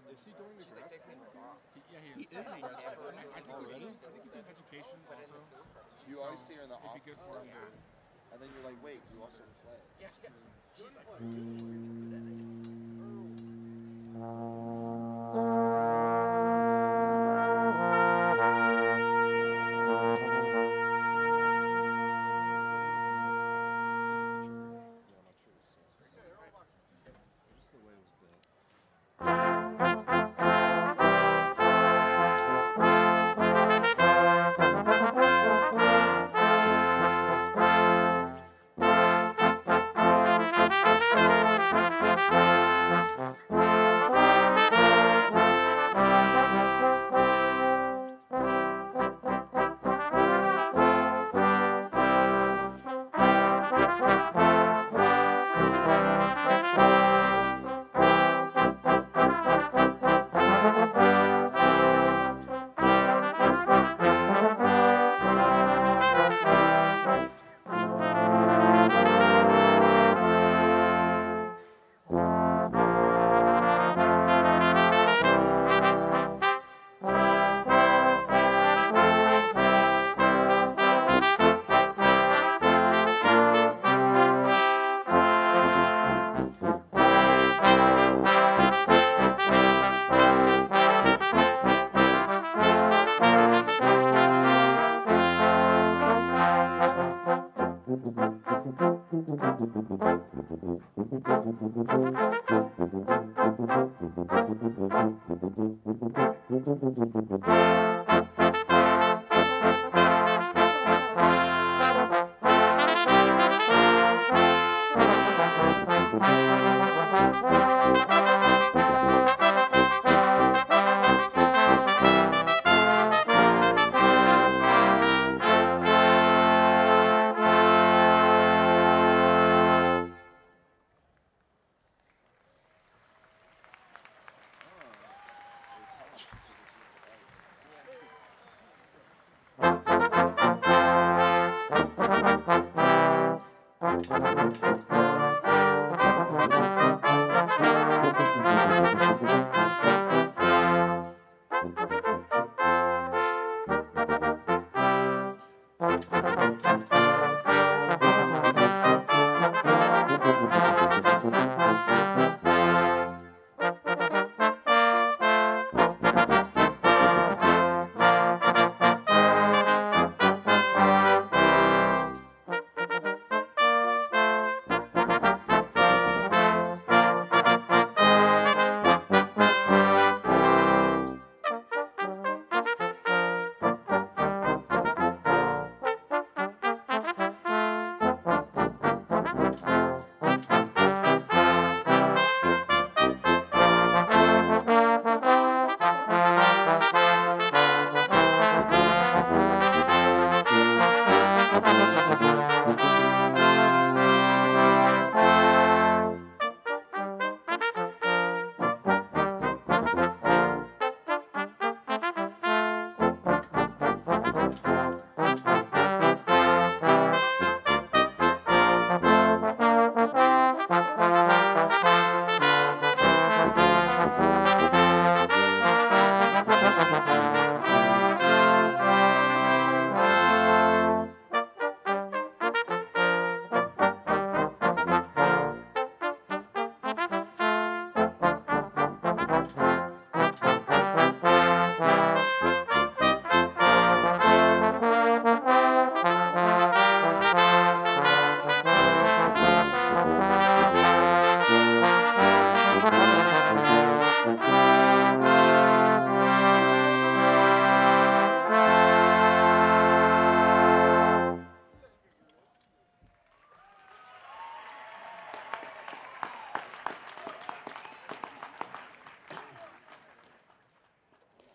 Is he going to grad school? Yeah, he is. I think he's doing education also. You always see her in the It'd be good office, for him to. and then you're like, wait, you also play. Yeah. She's like, what are you doing?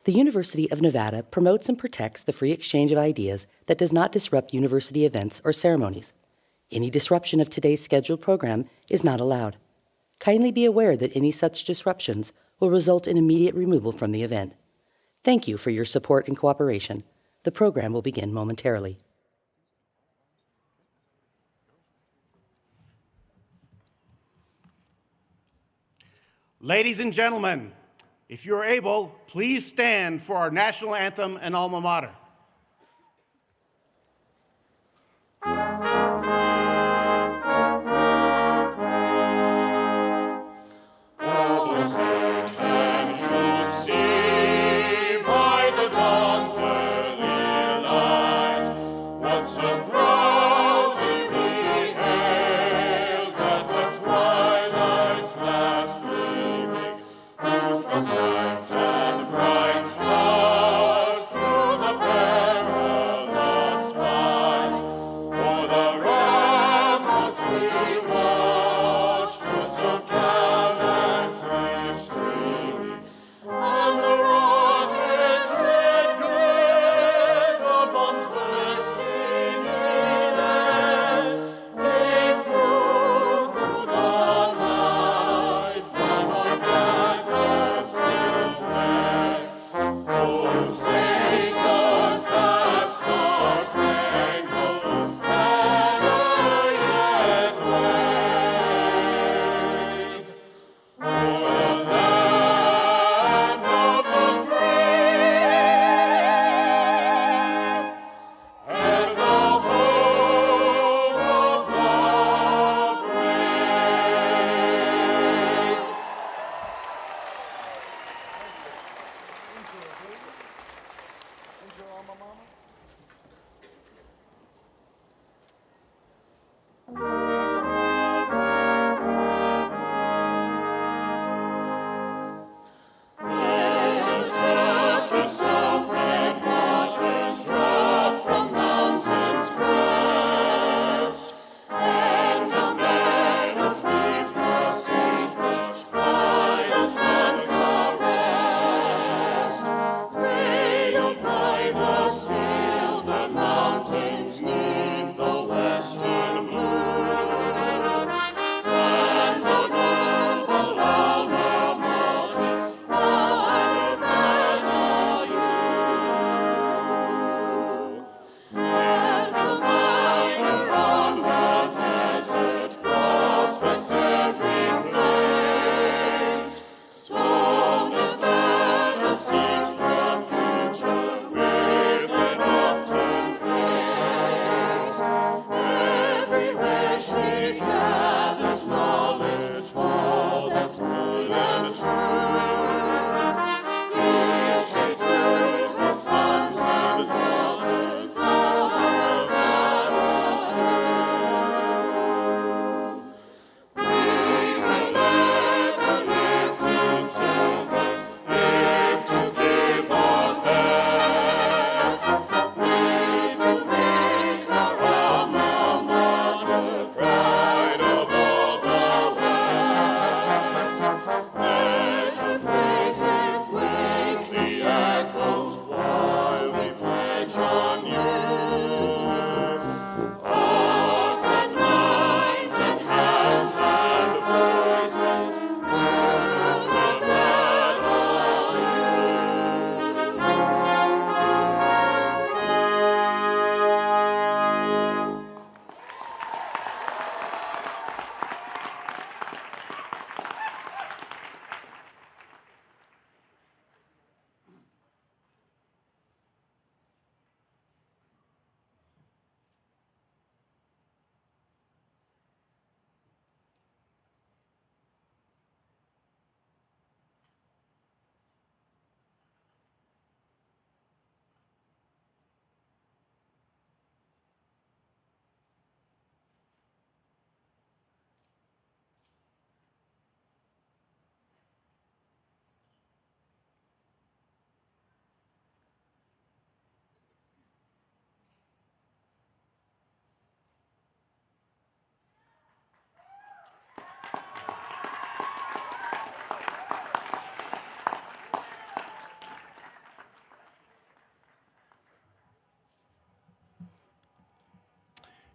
The University of Nevada promotes and protects the free exchange of ideas that does not disrupt university events or ceremonies. Any disruption of today's scheduled program is not allowed. Kindly be aware that any such disruptions will result in immediate removal from the event. Thank you for your support and cooperation. The program will begin momentarily. Ladies and gentlemen, If you're able, please stand for our national anthem and alma mater.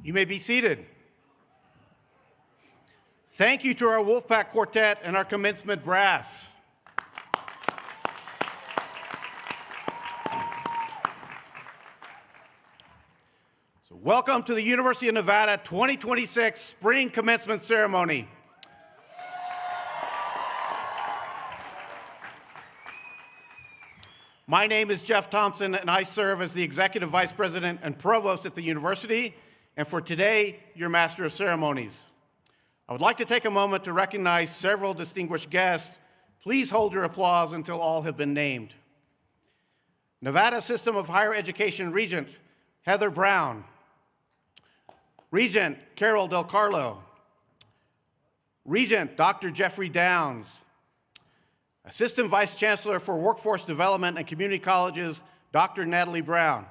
You may be seated. Thank you to our Wolfpack Quartet and our Commencement Brass. So welcome to the University of Nevada 2026 Spring Commencement Ceremony. My name is Jeff Thompson, and I serve as the Executive Vice President and Provost at the university, and for today, your Master of Ceremonies. I would like to take a moment to recognize several distinguished guests. Please hold your applause until all have been named. Nevada System of Higher Education Regent, Heather Brown. Regent, Carol Del Carlo. Regent, Dr. Jeffrey Downs. Assistant Vice Chancellor for Workforce Development and Community Colleges, Dr. Natalie Brown.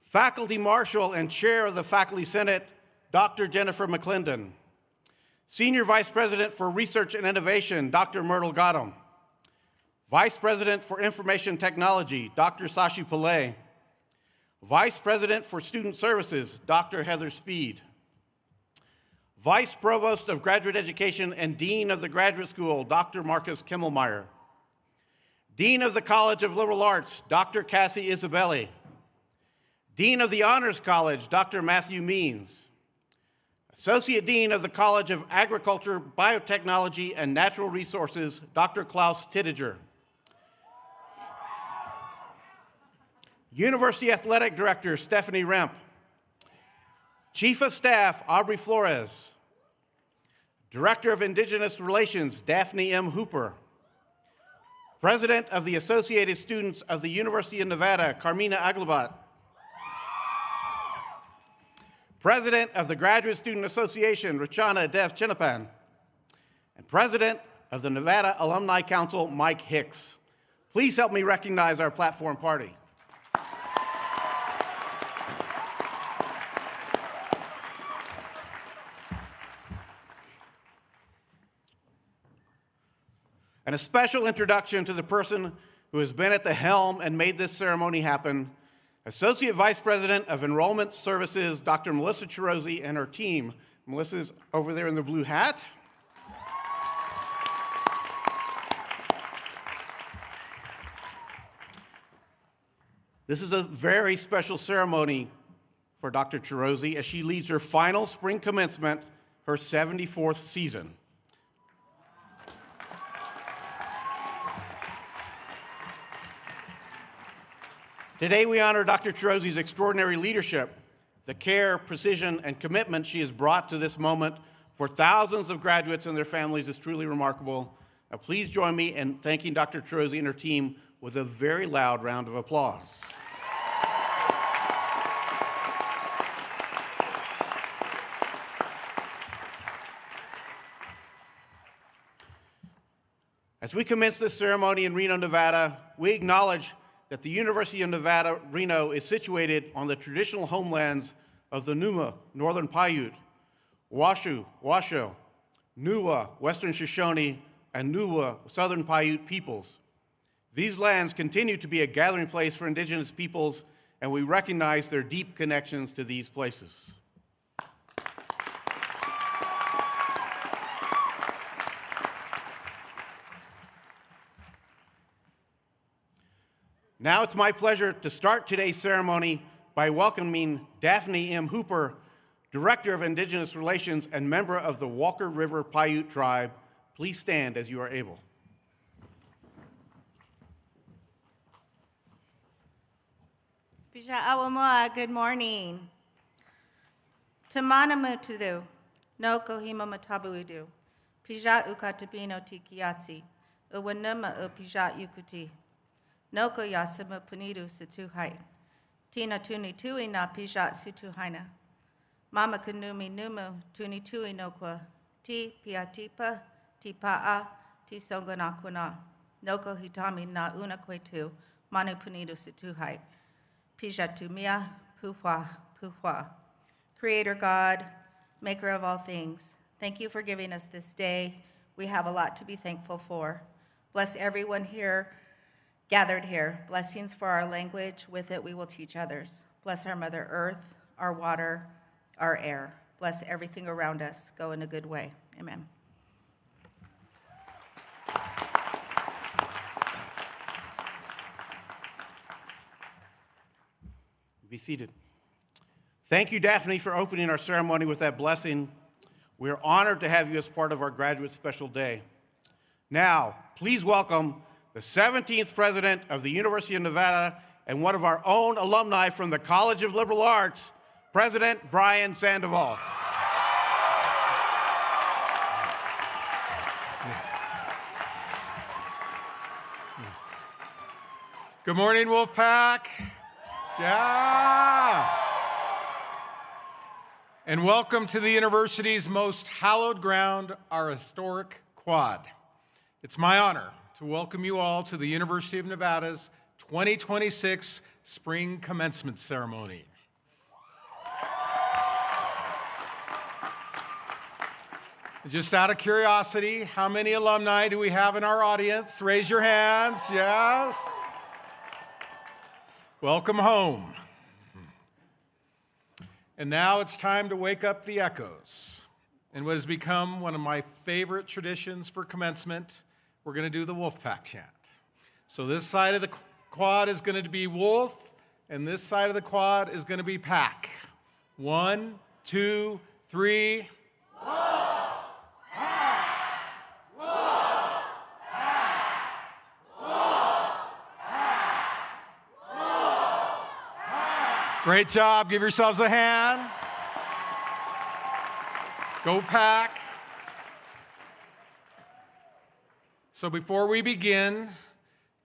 Faculty Marshal and Chair of the Faculty Senate, Dr. Jennifer McClendon. Senior Vice President for Research and Innovation, Dr. Myrtle Godham. Vice President for Information Technology, Dr. Sashi Pillay. Vice President for Student Services, Dr. Heather Speed. Vice Provost of Graduate Education and Dean of the Graduate School, Dr. Marcus Kimmelmeyer. Dean of the College of Liberal Arts, Dr. Cassie Isabelli. Dean of the Honors College, Dr. Matthew Means. Associate Dean of the College of Agriculture, Biotechnology, and Natural Resources, Dr. Klaus Tittiger. University Athletic Director, Stephanie Remp. Chief of Staff, Aubrey Flores. Director of Indigenous Relations, Daphne M. Hooper. President of the Associated Students of the University of Nevada, Carmina Aglabat. President of the Graduate Student Association, Rachana Dev Chinapan. And President of the Nevada Alumni Council, Mike Hicks. Please help me recognize our platform party. And a special introduction to the person who has been at the helm and made this ceremony happen, Associate Vice President of Enrollment Services, Dr. Melissa Chirozi, and her team. Melissa's over there in the blue hat. This is a very special ceremony for Dr. Chirozi as she leads her final spring commencement, her 74th season. Today, we honor Dr. Chirozi's extraordinary leadership, the care, precision, and commitment she has brought to this moment for thousands of graduates and their families is truly remarkable. Now, please join me in thanking Dr. Chirozi and her team with a very loud round of applause. As we commence this ceremony in Reno, Nevada, we acknowledge that the University of Nevada, Reno is situated on the traditional homelands of the Numa, Northern Paiute, Washoe, Washoe, Nuwa, Western Shoshone, and Nuwa, Southern Paiute peoples. These lands continue to be a gathering place for Indigenous peoples, and we recognize their deep connections to these places. Now it's my pleasure to start today's ceremony by welcoming Daphne M. Hooper, Director of Indigenous Relations and member of the Walker River Paiute Tribe. Please stand as you are able. Pisha awamoa, good morning. Tamana mutudu, no kohima matabuidu. Pisha ukatabino tikiatsi, uwanuma pisha yukuti. Noko yasima punidu situhai. Tina tuni tui na pisha situhaina. Mama kanumi numu tuni tui nokwa. Ti piatipa, ti paa, ti songanakwana. Noko hitami na una kwetu, manu punidu situhai. Pisha tumia, puhwa, puhwa. Creator God, maker of all things, thank you for giving us this day. We have a lot to be thankful for. Bless everyone here, gathered here. Blessings for our language. With it, we will teach others. Bless our Mother Earth, our water, our air. Bless everything around us. Go in a good way. Amen. Be seated. Thank you, Daphne, for opening our ceremony with that blessing. We are honored to have you as part of our Graduate Special Day. Now, please welcome the 17th president of the University of Nevada and one of our own alumni from the College of Liberal Arts, President Brian Sandoval. Good morning, Wolfpack. Yeah. And welcome to the university's most hallowed ground, our historic quad. It's my honor to welcome you all to the University of Nevada's 2026 Spring Commencement Ceremony. Just out of curiosity, how many alumni do we have in our audience? Raise your hands, yes. Welcome home. And now it's time to wake up the echoes. And what has become one of my favorite traditions for commencement, we're going to do the Wolfpack chant. So this side of the quad is going to be Wolf, and this side of the quad is going to be Pack. 1, 2, 3. Great job. Give yourselves a hand. Go Pack. So before we begin,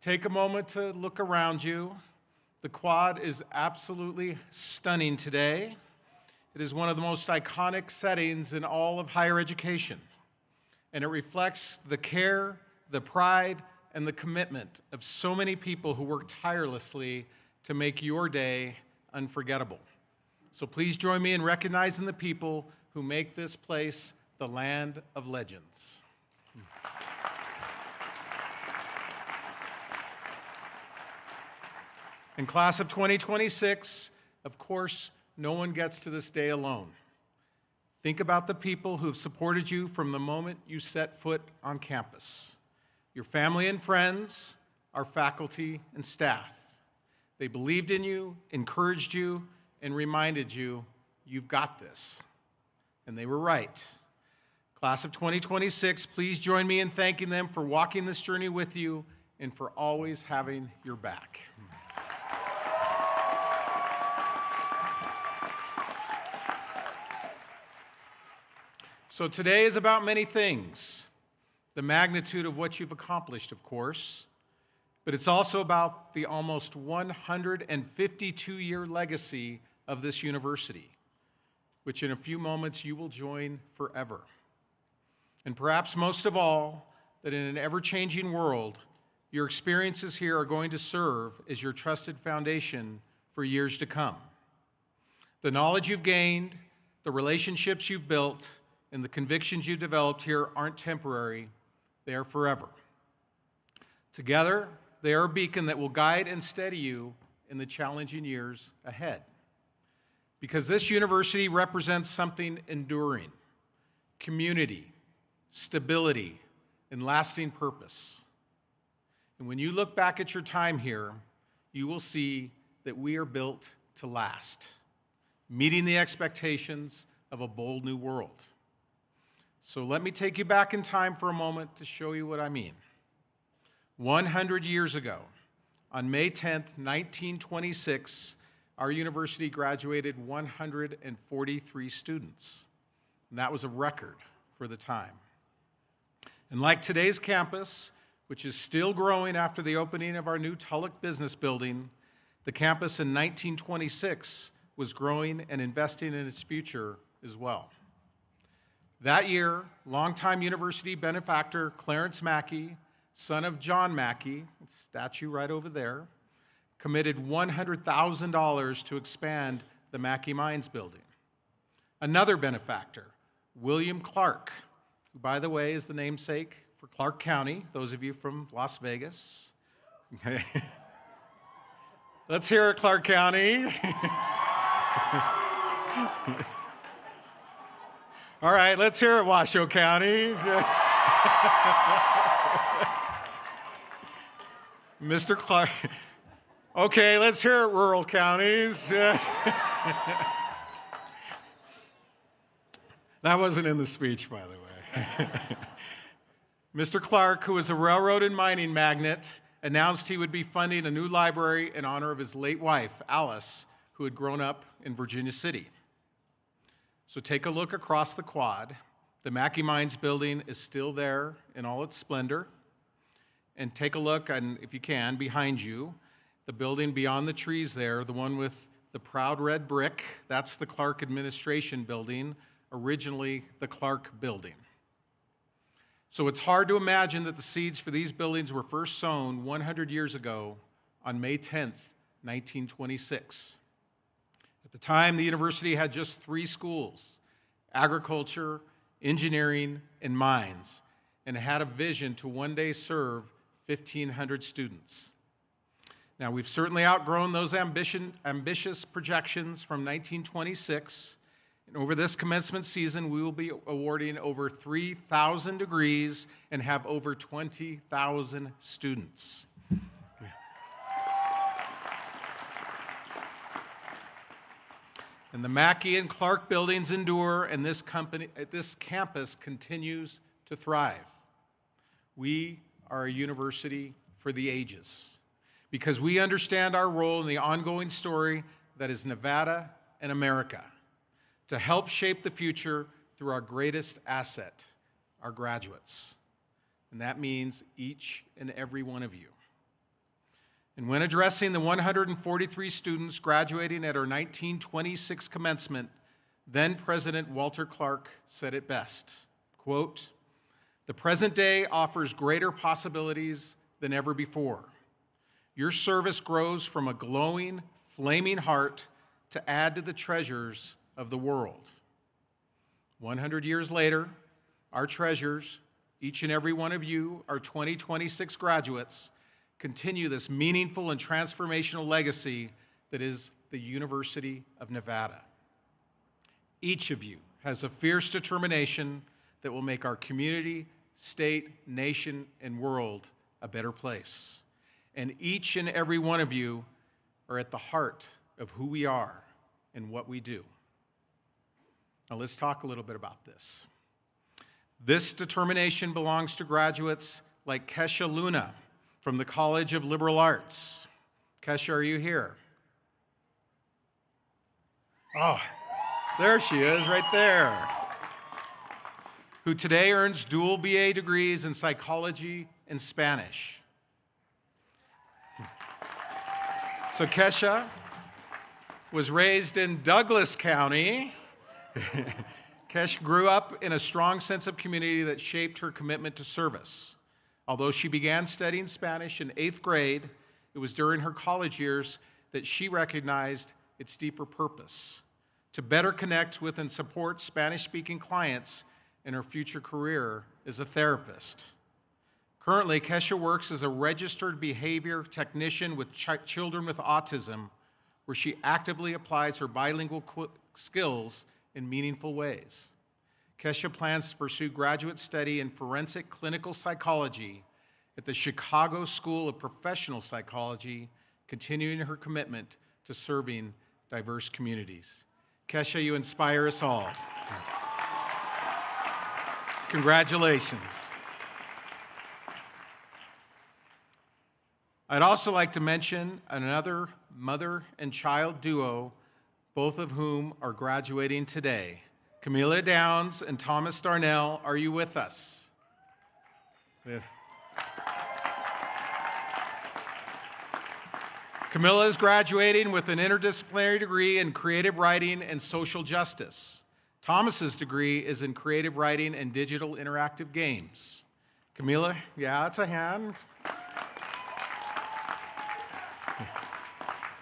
take a moment to look around you. The quad is absolutely stunning today. It is one of the most iconic settings in all of higher education, and it reflects the care, the pride, and the commitment of so many people who work tirelessly to make your day unforgettable. So please join me in recognizing the people who make this place the land of legends. In class of 2026, of course, no one gets to this day alone. Think about the people who have supported you from the moment you set foot on campus. Your family and friends, our faculty and staff. They believed in you, encouraged you, and reminded you, you've got this. And they were right. Class of 2026, please join me in thanking them for walking this journey with you and for always having your back. So today is about many things. The magnitude of what you've accomplished, of course. But it's also about the almost 152-year legacy of this university, which in a few moments you will join forever. And perhaps most of all, that in an ever-changing world, your experiences here are going to serve as your trusted foundation for years to come. The knowledge you've gained, the relationships you've built, and the convictions you've developed here aren't temporary, they are forever. Together, they are a beacon that will guide and steady you in the challenging years ahead. Because this university represents something enduring, community, stability, and lasting purpose. And when you look back at your time here, you will see that we are built to last, meeting the expectations of a bold new world. So let me take you back in time for a moment to show you what I mean. 100 years ago, on May 10th, 1926, our university graduated 143 students. And that was a record for the time. And like today's campus, which is still growing after the opening of our new Tulloch Business Building, the campus in 1926 was growing and investing in its future as well. That year, longtime university benefactor Clarence Mackey, son of John Mackey, statue right over there, committed $100,000 to expand the Mackey Mines building. Another benefactor, William Clark, who, by the way, is the namesake for Clark County, those of you from Las Vegas. Okay. Let's hear it, Clark County. All right, let's hear it, Washoe County. Mr. Clark. Okay, let's hear it, rural counties. That wasn't in the speech, by the way. Mr. Clark, who was a railroad and mining magnate, announced he would be funding a new library in honor of his late wife, Alice, who had grown up in Virginia City. So take a look across the quad. The Mackey Mines building is still there in all its splendor. And take a look, and if you can, behind you, the building beyond the trees there, the one with the proud red brick, that's the Clark Administration Building, originally the Clark Building. So it's hard to imagine that the seeds for these buildings were first sown 100 years ago on May 10th, 1926. At the time, the university had just 3 schools: agriculture, engineering, and mines, and had a vision to one day serve 1,500 students. Now, we've certainly outgrown those ambitious projections from 1926, and over this commencement season, we will be awarding over 3,000 degrees and have over 20,000 students. And the Mackey and Clark buildings endure, and this campus continues to thrive. We are a university for the ages because we understand our role in the ongoing story that is Nevada and America, to help shape the future through our greatest asset, our graduates. And that means each and every one of you. And when addressing the 143 students graduating at our 1926 commencement, then President Walter Clark said it best, quote, "The present day offers greater possibilities than ever before. Your service grows from a glowing, flaming heart to add to the treasures of the world." 100 years later, our treasures, each and every one of you, our 2026 graduates, continue this meaningful and transformational legacy that is the University of Nevada. Each of you has a fierce determination that will make our community, state, nation, and world a better place. And each and every one of you are at the heart of who we are and what we do. Now let's talk a little bit about this. This determination belongs to graduates like Kesha Luna from the College of Liberal Arts. Kesha, are you here? Oh, there she is, right there. Who today earns dual BA degrees in psychology and Spanish. So Kesha was raised in Douglas County. Kesha grew up in a strong sense of community that shaped her commitment to service. Although she began studying Spanish in 8th grade, it was during her college years that she recognized its deeper purpose: to better connect with and support Spanish-speaking clients in her future career as a therapist. Currently, Kesha works as a registered behavior technician with children with autism, where she actively applies her bilingual skills in meaningful ways. Kesha plans to pursue graduate study in forensic clinical psychology at the Chicago School of Professional Psychology, continuing her commitment to serving diverse communities. Kesha, you inspire us all. Congratulations. I'd also like to mention another mother and child duo, both of whom are graduating today. Camilla Downs and Thomas Darnell, are you with us? Yeah. Camilla is graduating with an interdisciplinary degree in creative writing and social justice. Thomas's degree is in creative writing and digital interactive games. Camilla, yeah, that's a hand.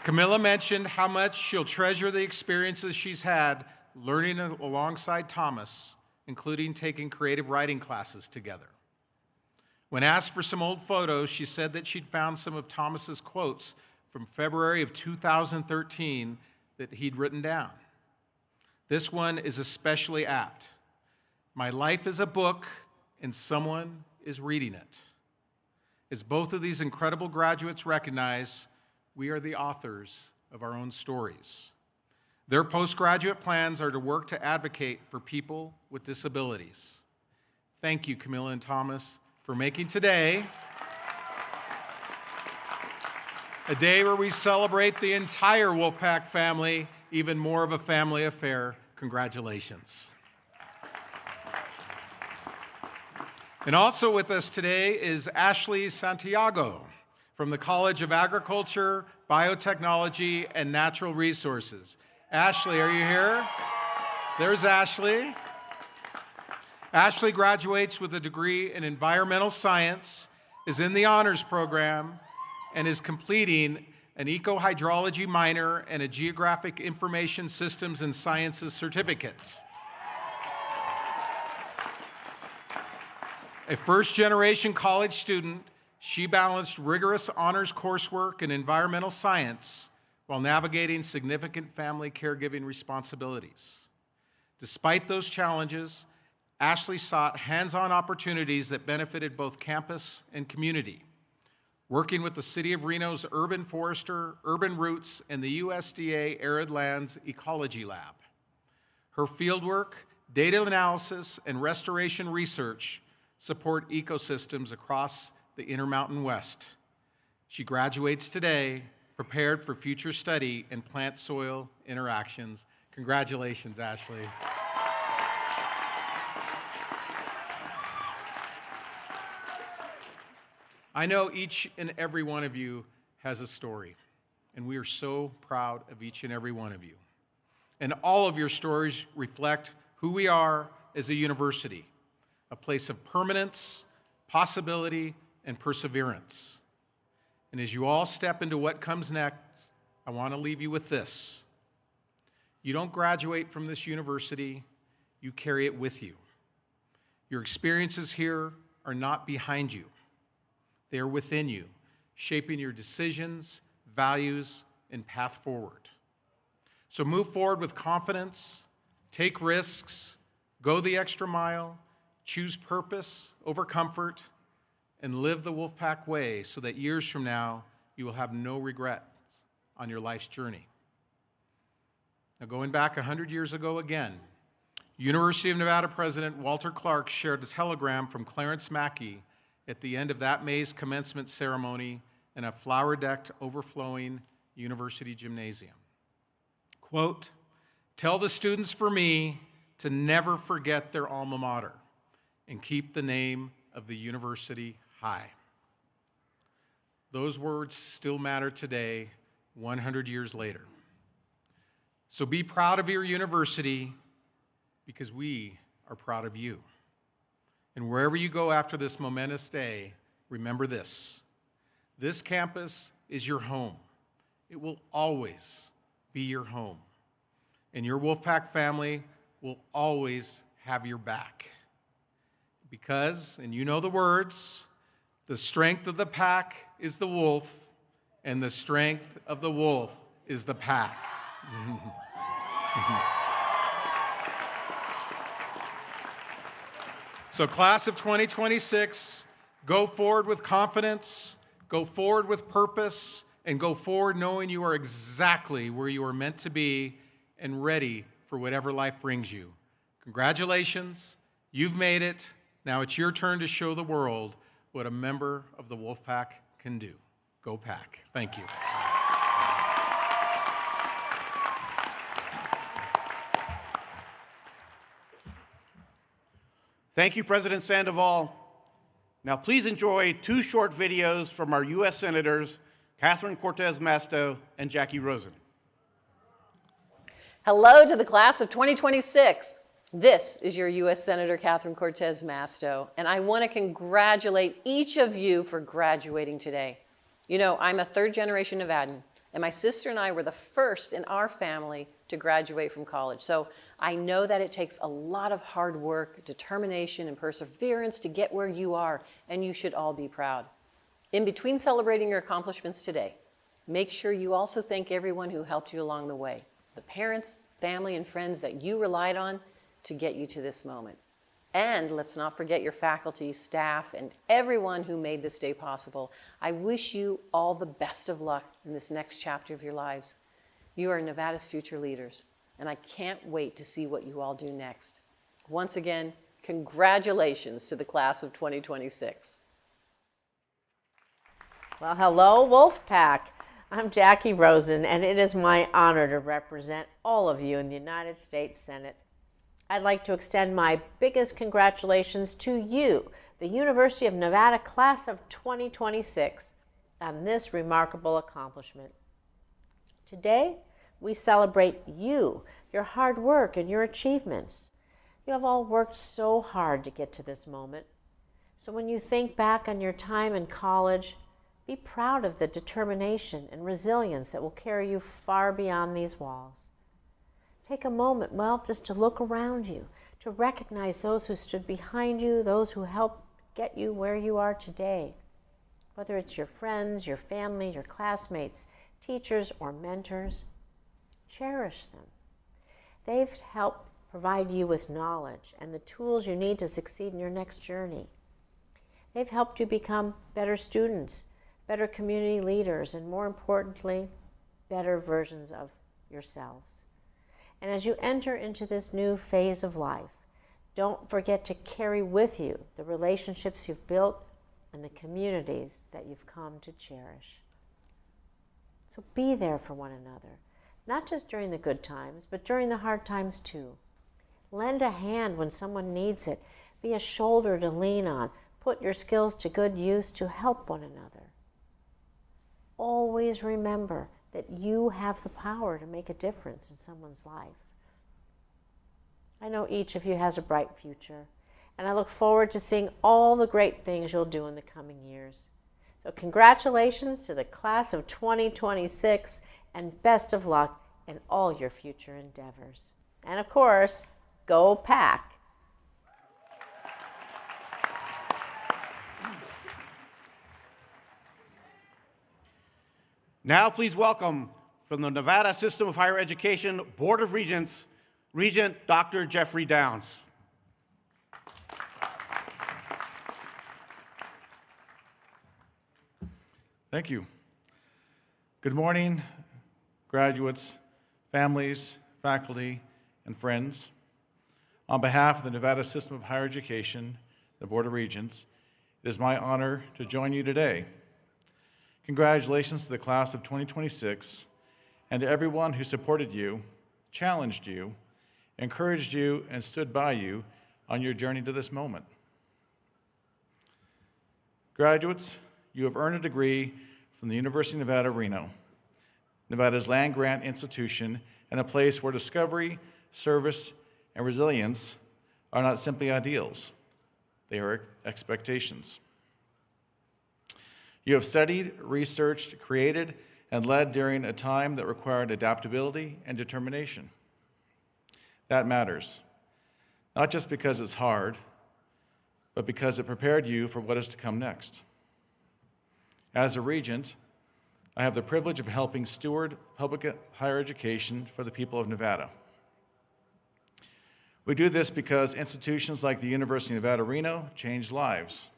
Camilla mentioned how much she'll treasure the experiences she's had learning alongside Thomas, including taking creative writing classes together. When asked for some old photos, she said that she'd found some of Thomas's quotes from February of 2013 that he'd written down. This one is especially apt. "My life is a book, and someone is reading it." As both of these incredible graduates recognize, we are the authors of our own stories. Their postgraduate plans are to work to advocate for people with disabilities. Thank you, Camilla and Thomas, for making today a day where we celebrate the entire Wolfpack family, even more of a family affair. Congratulations. And also with us today is Ashley Santiago from the College of Agriculture, Biotechnology, and Natural Resources. Ashley, are you here? There's Ashley. Ashley graduates with a degree in environmental science, is in the honors program, and is completing an eco-hydrology minor and a geographic information systems and sciences certificate. A first-generation college student, she balanced rigorous honors coursework in environmental science while navigating significant family caregiving responsibilities. Despite those challenges, Ashley sought hands-on opportunities that benefited both campus and community, working with the City of Reno's Urban Forester, Urban Roots, and the USDA Arid Lands Ecology Lab. Her fieldwork, data analysis, and restoration research support ecosystems across the Intermountain West. She graduates today, prepared for future study in plant-soil interactions. Congratulations, Ashley. I know each and every one of you has a story, and we are so proud of each and every one of you. And all of your stories reflect who we are as a university, a place of permanence, possibility, and perseverance. And as you all step into what comes next, I want to leave you with this. You don't graduate from this university, you carry it with you. Your experiences here are not behind you. They are within you, shaping your decisions, values, and path forward. So move forward with confidence, take risks, go the extra mile, choose purpose over comfort, and live the Wolfpack way so that years from now, you will have no regrets on your life's journey. Now, going back 100 years ago again, University of Nevada President Walter Clark shared a telegram from Clarence Mackey at the end of that May's commencement ceremony in a flower-decked, overflowing university gymnasium. Quote, "Tell the students for me to never forget their alma mater and keep the name of the university high." Those words still matter today, 100 years later. So be proud of your university because we are proud of you. And wherever you go after this momentous day, remember this. This campus is your home. It will always be your home. And your Wolfpack family will always have your back. Because, and you know the words, the strength of the pack is the wolf, and the strength of the wolf is the pack. So class of 2026, go forward with confidence, go forward with purpose, and go forward knowing you are exactly where you are meant to be and ready for whatever life brings you. Congratulations, you've made it. Now it's your turn to show the world what a member of the Wolfpack can do. Go Pack. Thank you. Thank you, President Sandoval. Now please enjoy two short videos from our U.S. Senators, Catherine Cortez Masto and Jackie Rosen. Hello to the class of 2026. This is your U.S. Senator Catherine Cortez Masto, and I want to congratulate each of you for graduating today. You know, I'm a third-generation Nevadan, and my sister and I were the first in our family to graduate from college. So I know that it takes a lot of hard work, determination, and perseverance to get where you are, and you should all be proud. In between celebrating your accomplishments today, make sure you also thank everyone who helped you along the way, the parents, family, and friends that you relied on to get you to this moment. And let's not forget your faculty, staff, and everyone who made this day possible. I wish you all the best of luck in this next chapter of your lives. You are Nevada's future leaders, and I can't wait to see what you all do next. Once again, Congratulations to the class of 2026. Well, hello, Wolfpack. I'm Jackie Rosen, and it is my honor to represent all of you in the United States Senate. I'd like to extend my biggest congratulations to you, the University of Nevada class of 2026, on this remarkable accomplishment. Today, we celebrate you, your hard work, and your achievements. You have all worked so hard to get to this moment. So when you think back on your time in college, be proud of the determination and resilience that will carry you far beyond these walls. Take a moment, just to look around you, to recognize those who stood behind you, those who helped get you where you are today. Whether it's your friends, your family, your classmates, teachers, or mentors, cherish them. They've helped provide you with knowledge and the tools you need to succeed in your next journey. They've helped you become better students, better community leaders, and more importantly, better versions of yourselves. And as you enter into this new phase of life, don't forget to carry with you the relationships you've built and the communities that you've come to cherish. So be there for one another, not just during the good times, but during the hard times too. Lend a hand when someone needs it. Be a shoulder to lean on. Put your skills to good use to help one another. Always remember that you have the power to make a difference in someone's life. I know each of you has a bright future, and I look forward to seeing all the great things you'll do in the coming years. So congratulations to the class of 2026, and best of luck in all your future endeavors. And of course, go Pack! Now please welcome from the Nevada System of Higher Education Board of Regents, Regent Dr. Jeffrey Downs. Thank you. Good morning, graduates, families, faculty, and friends. On behalf of the Nevada System of Higher Education, the Board of Regents, it is my honor to join you today. Congratulations to the class of 2026 and to everyone who supported you, challenged you, encouraged you, and stood by you on your journey to this moment. Graduates, you have earned a degree from the University of Nevada, Reno, Nevada's land-grant institution, and a place where discovery, service, and resilience are not simply ideals, they are expectations. You have studied, researched, created, and led during a time that required adaptability and determination. That matters, not just because it's hard, but because it prepared you for what is to come next. As a regent, I have the privilege of helping steward public higher education for the people of Nevada. We do this because institutions like the University of Nevada, Reno change lives,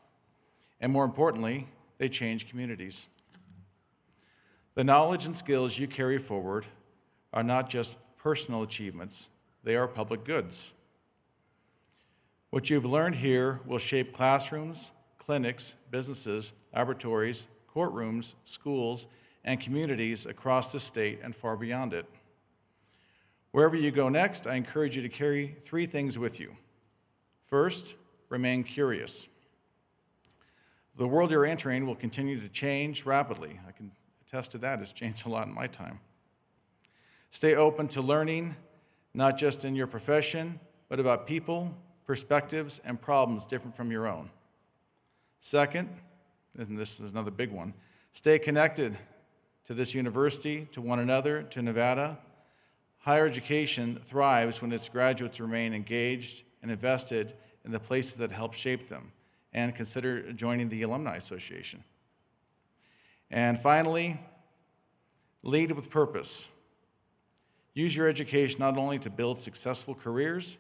and more importantly, they change communities. The knowledge and skills you carry forward are not just personal achievements, they are public goods. What you've learned here will shape classrooms, clinics, businesses, laboratories, courtrooms, schools, and communities across the state and far beyond it. Wherever you go next, I encourage you to carry 3 things with you. First, remain curious. The world you're entering will continue to change rapidly. I can attest to that. It's changed a lot in my time. Stay open to learning, not just in your profession, but about people, perspectives, and problems different from your own. Second, and this is another big one, stay connected to this university, to one another, to Nevada. Higher education thrives when its graduates remain engaged and invested in the places that help shape them, and consider joining the Alumni Association. And finally, lead with purpose. Use your education not only to build successful careers,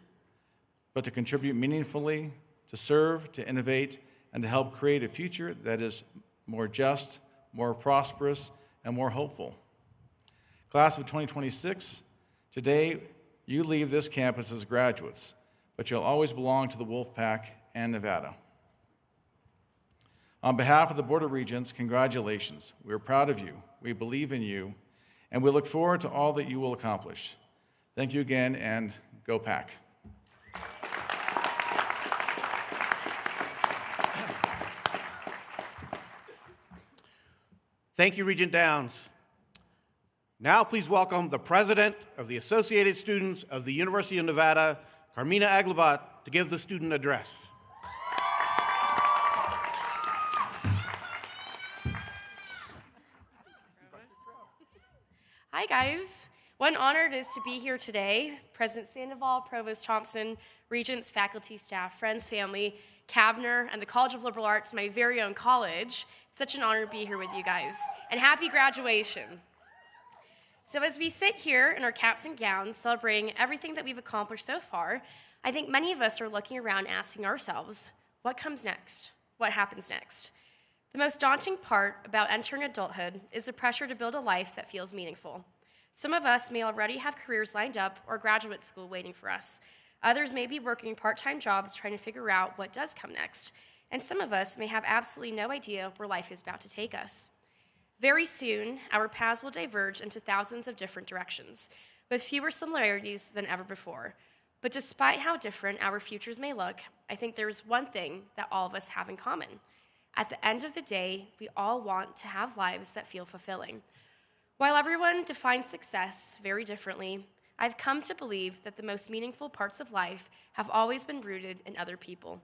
but to contribute meaningfully, to serve, to innovate, and to help create a future that is more just, more prosperous, and more hopeful. Class of 2026, today you leave this campus as graduates, but you'll always belong to the Wolfpack and Nevada. On behalf of the Board of Regents, congratulations. We are proud of you, we believe in you, and we look forward to all that you will accomplish. Thank you again, and go Pack. Thank you, Regent Downs. Now please welcome the President of the Associated Students of the University of Nevada, Carmina Aglabat, to give the student address. Hi, guys. What an honor it is to be here today. President Sandoval, Provost Thompson, Regents, faculty, staff, friends, family, Cabner, and the College of Liberal Arts, my very own college. It's such an honor to be here with you guys. And happy graduation. So as we sit here in our caps and gowns, celebrating everything that we've accomplished so far, I think many of us are looking around asking ourselves, what comes next? What happens next? The most daunting part about entering adulthood is the pressure to build a life that feels meaningful. Some of us may already have careers lined up or graduate school waiting for us. Others may be working part-time jobs trying to figure out what does come next. And some of us may have absolutely no idea where life is about to take us. Very soon, our paths will diverge into thousands of different directions, with fewer similarities than ever before. But despite how different our futures may look, I think there's one thing that all of us have in common. At the end of the day, we all want to have lives that feel fulfilling. While everyone defines success very differently, I've come to believe that the most meaningful parts of life have always been rooted in other people,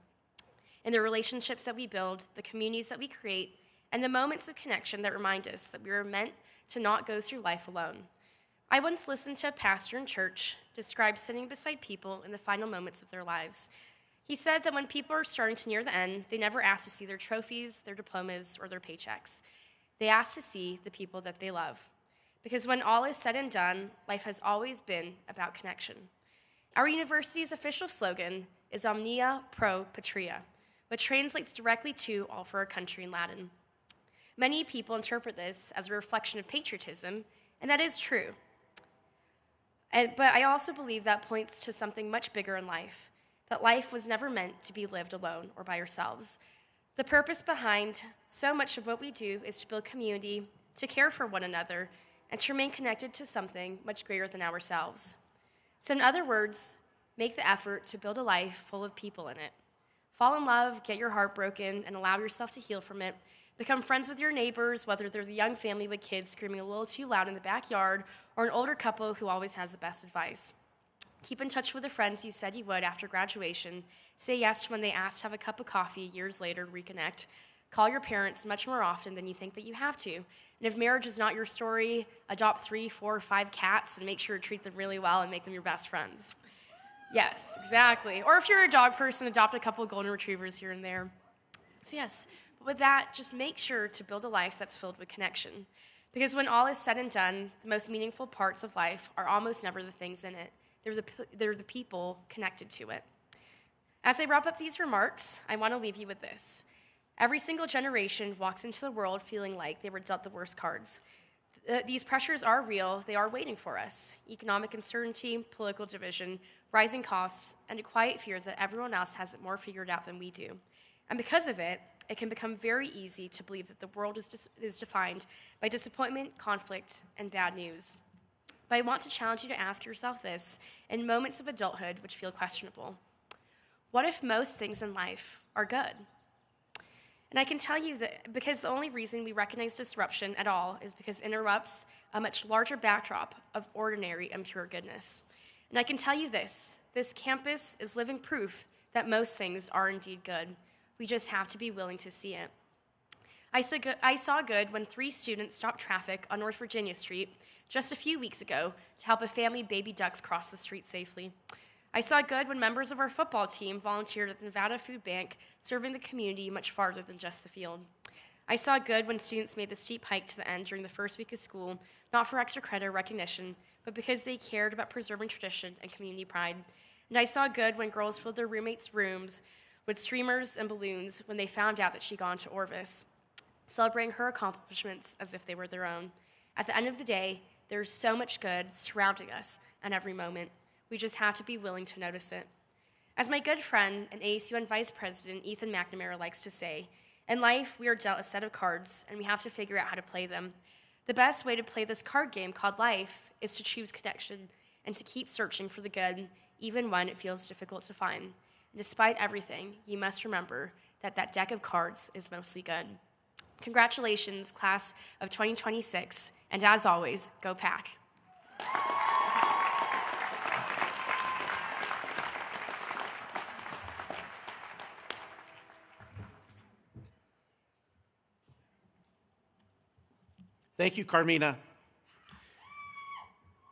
in the relationships that we build, the communities that we create, and the moments of connection that remind us that we were meant to not go through life alone. I once listened to a pastor in church describe sitting beside people in the final moments of their lives. He said that when people are starting to near the end, they never ask to see their trophies, their diplomas, or their paychecks. They ask to see the people that they love. Because when all is said and done, life has always been about connection. Our university's official slogan is Omnia Pro Patria, which translates directly to all for our country in Latin. Many people interpret this as a reflection of patriotism, and that is true. But I also believe that points to something much bigger in life, that life was never meant to be lived alone or by ourselves. The purpose behind so much of what we do is to build community, to care for one another, and to remain connected to something much greater than ourselves. So in other words, make the effort to build a life full of people in it. Fall in love, get your heart broken, and allow yourself to heal from it. Become friends with your neighbors, whether they're the young family with kids screaming a little too loud in the backyard, or an older couple who always has the best advice. Keep in touch with the friends you said you would after graduation. Say yes to when they ask to have a cup of coffee years later to reconnect. Call your parents much more often than you think that you have to. And if marriage is not your story, adopt 3, 4, or 5 cats and make sure to treat them really well and make them your best friends. Yes, exactly. Or if you're a dog person, adopt a couple of golden retrievers here and there. So yes, but with that, just make sure to build a life that's filled with connection. Because when all is said and done, the most meaningful parts of life are almost never the things in it. They're the people connected to it. As I wrap up these remarks, I want to leave you with this. Every single generation walks into the world feeling like they were dealt the worst cards. These pressures are real. They are waiting for us. Economic uncertainty, political division, rising costs, and a quiet fear that everyone else has it more figured out than we do. And because of it, it can become very easy to believe that the world is defined by disappointment, conflict, and bad news. But I want to challenge you to ask yourself this in moments of adulthood which feel questionable. What if most things in life are good? And I can tell you that because the only reason we recognize disruption at all is because it interrupts a much larger backdrop of ordinary and pure goodness. And I can tell you this campus is living proof that most things are indeed good. We just have to be willing to see it. I saw good when 3 students stopped traffic on North Virginia Street just a few weeks ago to help a family of baby ducks cross the street safely. I saw good when members of our football team volunteered at the Nevada Food Bank, serving the community much farther than just the field. I saw good when students made the steep hike to the end during the first week of school, not for extra credit or recognition, but because they cared about preserving tradition and community pride. And I saw good when girls filled their roommates' rooms with streamers and balloons when they found out that she'd gone to Orvis, celebrating her accomplishments as if they were their own. At the end of the day, there's so much good surrounding us at every moment. We just have to be willing to notice it. As my good friend and ASUN Vice President Ethan McNamara likes to say, in life, we are dealt a set of cards, and we have to figure out how to play them. The best way to play this card game called life is to choose connection and to keep searching for the good, even when it feels difficult to find. And despite everything, you must remember that that deck of cards is mostly good. Congratulations, class of 2026, and as always, go Pack. Thank you, Carmina.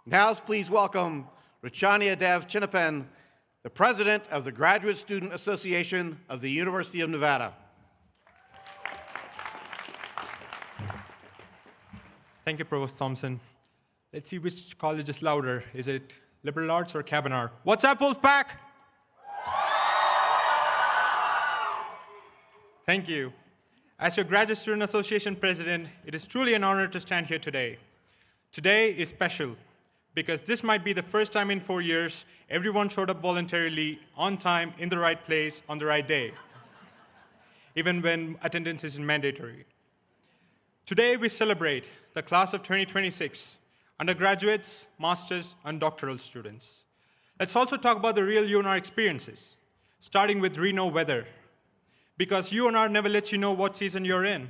Now, please welcome Rachania Dev Chinnapan, the president of the Graduate Student Association of the University of Nevada. Thank you, Provost Thompson. Let's see which college is louder. Is it liberal arts or Cabinet? What's up, Wolfpack? Thank you. As your Graduate Student Association president, it is truly an honor to stand here today. Today is special because this might be the first time in 4 years everyone showed up voluntarily, on time, in the right place, on the right day, even when attendance isn't mandatory. Today we celebrate the class of 2026, undergraduates, masters, and doctoral students. Let's also talk about the real UNR experiences, starting with Reno weather, because UNR never lets you know what season you're in.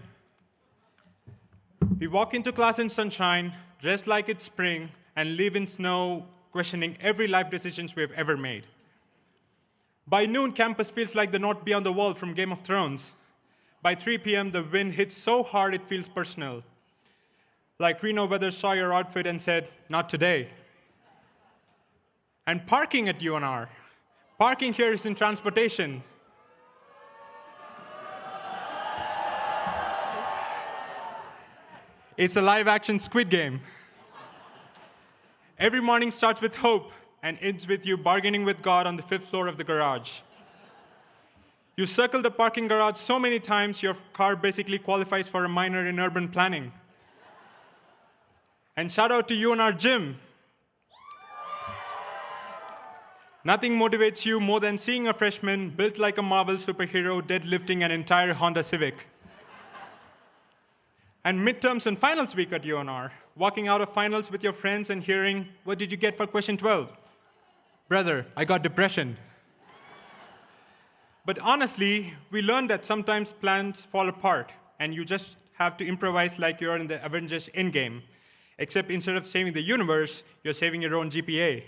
We walk into class in sunshine, dressed like it's spring, and live in snow, questioning every life decisions we have ever made. By noon, campus feels like the North Beyond the Wall from Game of Thrones. By 3 p.m., the wind hits so hard it feels personal. Like Reno weather saw your outfit and said, not today. And parking at UNR. Parking here is in transportation. It's a live-action Squid Game. Every morning starts with hope and ends with you bargaining with God on the 5th floor of the garage. You circle the parking garage so many times, your car basically qualifies for a minor in urban planning. And shout out to you and our gym. Nothing motivates you more than seeing a freshman built like a Marvel superhero deadlifting an entire Honda Civic. And midterms and finals week at UNR, walking out of finals with your friends and hearing, what did you get for question 12? Brother, I got depression. But honestly, we learned that sometimes plans fall apart, and you just have to improvise like you're in the Avengers Endgame, except instead of saving the universe, you're saving your own GPA.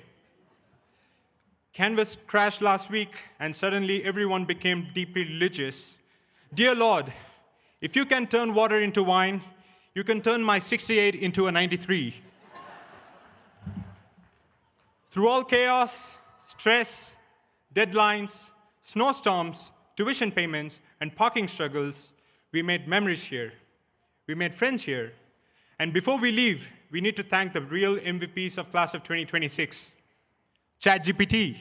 Canvas crashed last week, and suddenly everyone became deeply religious. Dear Lord, if you can turn water into wine, you can turn my 68 into a 93. Through all chaos, stress, deadlines, snowstorms, tuition payments, and parking struggles, we made memories here. We made friends here. And before we leave, we need to thank the real MVPs of class of 2026, ChatGPT.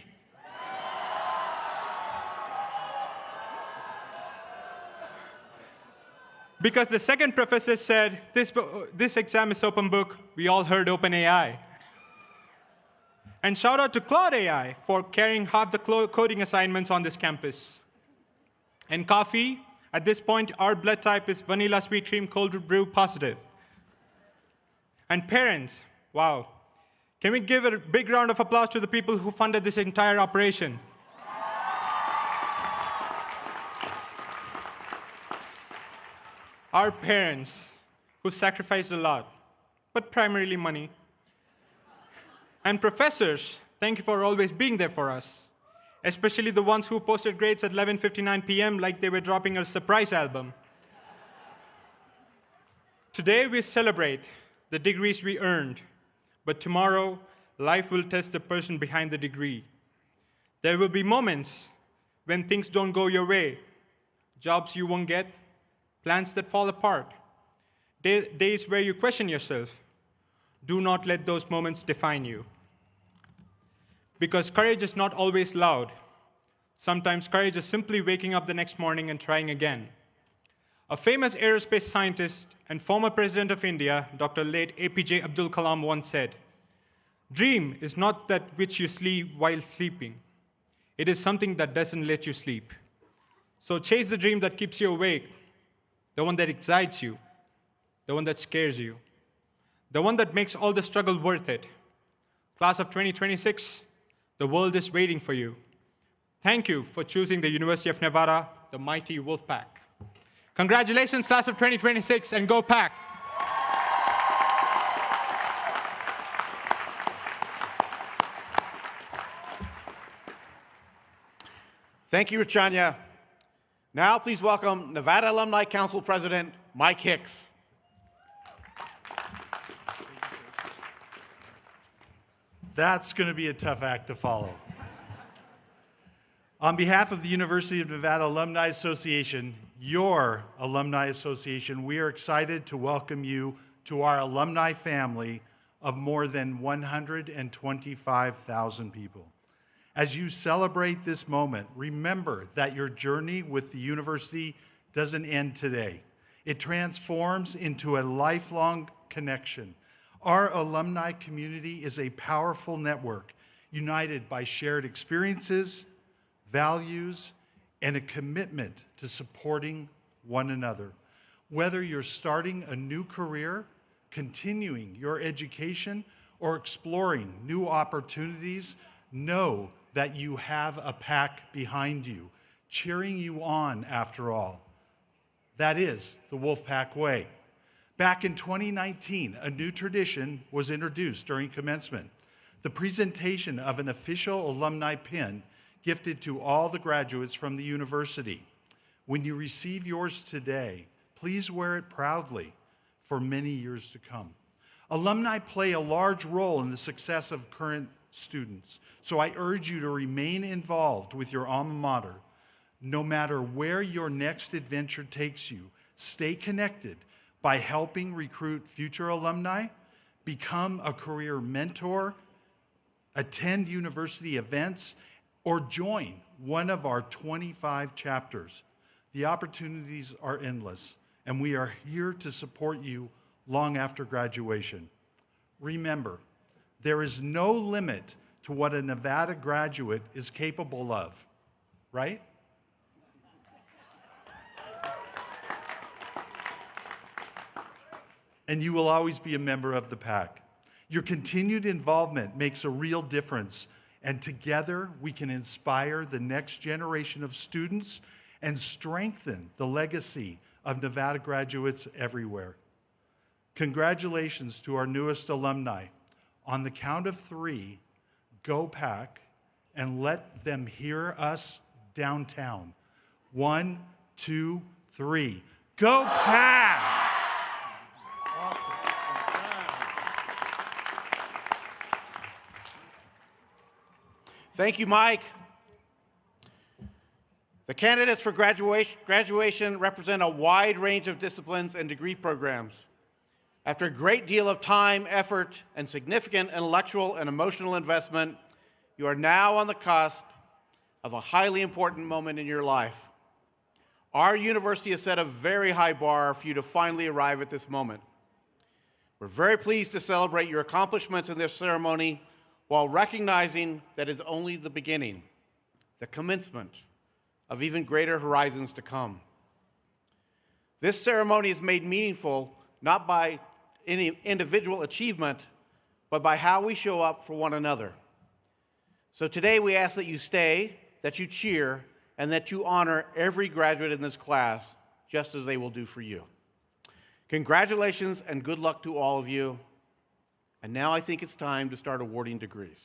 Because the second professor said, this exam is open book, we all heard OpenAI. And shout out to Claude AI for carrying half the coding assignments on this campus. And coffee, at this point, our blood type is vanilla sweet cream cold brew positive. And parents, wow. Can we give a big round of applause to the people who funded this entire operation? Our parents, who sacrificed a lot, but primarily money. And professors, thank you for always being there for us, especially the ones who posted grades at 11:59 p.m. like they were dropping a surprise album. Today we celebrate the degrees we earned, but tomorrow life will test the person behind the degree. There will be moments when things don't go your way, jobs you won't get, plans that fall apart, days where you question yourself. Do not let those moments define you. Because courage is not always loud. Sometimes courage is simply waking up the next morning and trying again. A famous aerospace scientist and former president of India, Dr. late APJ Abdul Kalam once said, "Dream is not that which you sleep while sleeping. It is something that doesn't let you sleep. So chase the dream that keeps you awake, the one that excites you, the one that scares you, the one that makes all the struggle worth it. Class of 2026, the world is waiting for you. Thank you for choosing the University of Nevada, the mighty Wolfpack. Congratulations, class of 2026, and go Pack! Thank you, Richanya. Now, please welcome Nevada Alumni Council President Mike Hicks. That's going to be a tough act to follow. On behalf of the University of Nevada Alumni Association, your alumni association, we are excited to welcome you to our alumni family of more than 125,000 people. As you celebrate this moment, remember that your journey with the university doesn't end today. It transforms into a lifelong connection. Our alumni community is a powerful network, united by shared experiences, values, and a commitment to supporting one another. Whether you're starting a new career, continuing your education, or exploring new opportunities, know that you have a pack behind you, cheering you on after all. That is the Wolfpack way. Back in 2019, a new tradition was introduced during commencement, the presentation of an official alumni pin gifted to all the graduates from the university. When you receive yours today, please wear it proudly for many years to come. Alumni play a large role in the success of current students, so I urge you to remain involved with your alma mater. No matter where your next adventure takes you, stay connected by helping recruit future alumni, become a career mentor, attend university events, or join one of our 25 chapters. The opportunities are endless, and we are here to support you long after graduation. Remember, there is no limit to what a Nevada graduate is capable of, right? And you will always be a member of the pack. Your continued involvement makes a real difference, and together we can inspire the next generation of students and strengthen the legacy of Nevada graduates everywhere. Congratulations to our newest alumni. On the count of 3, go Pack, and let them hear us downtown. 1, 2, 3. Go Pack! Thank you, Mike. The candidates for graduation represent a wide range of disciplines and degree programs. After a great deal of time, effort, and significant intellectual and emotional investment, you are now on the cusp of a highly important moment in your life. Our university has set a very high bar for you to finally arrive at this moment. We're very pleased to celebrate your accomplishments in this ceremony while recognizing that it's only the beginning, the commencement of even greater horizons to come. This ceremony is made meaningful not by any individual achievement, but by how we show up for one another. So today we ask that you stay, that you cheer, and that you honor every graduate in this class, just as they will do for you. Congratulations and good luck to all of you. And now I think it's time to start awarding degrees.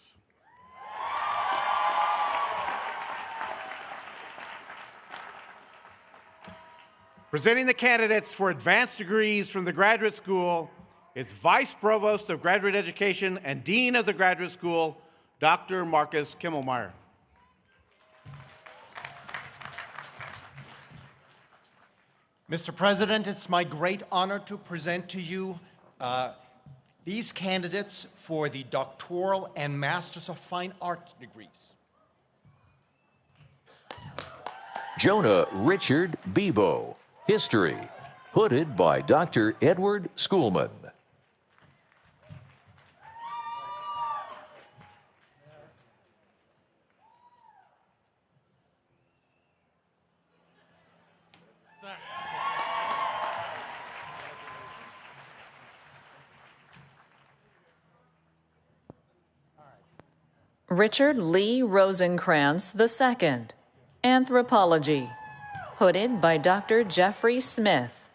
Presenting the candidates for advanced degrees from the graduate school is Vice Provost of Graduate Education and Dean of the Graduate School, Dr. Marcus Kimmelmeyer. Mr. President, it's my great honor to present to you these candidates for the doctoral and Masters of Fine Arts degrees. Jonah Richard Bebo, History, hooded by Dr. Edward Schoolman. Richard Lee Rosencrantz II, Anthropology, hooded by Dr. Jeffrey Smith.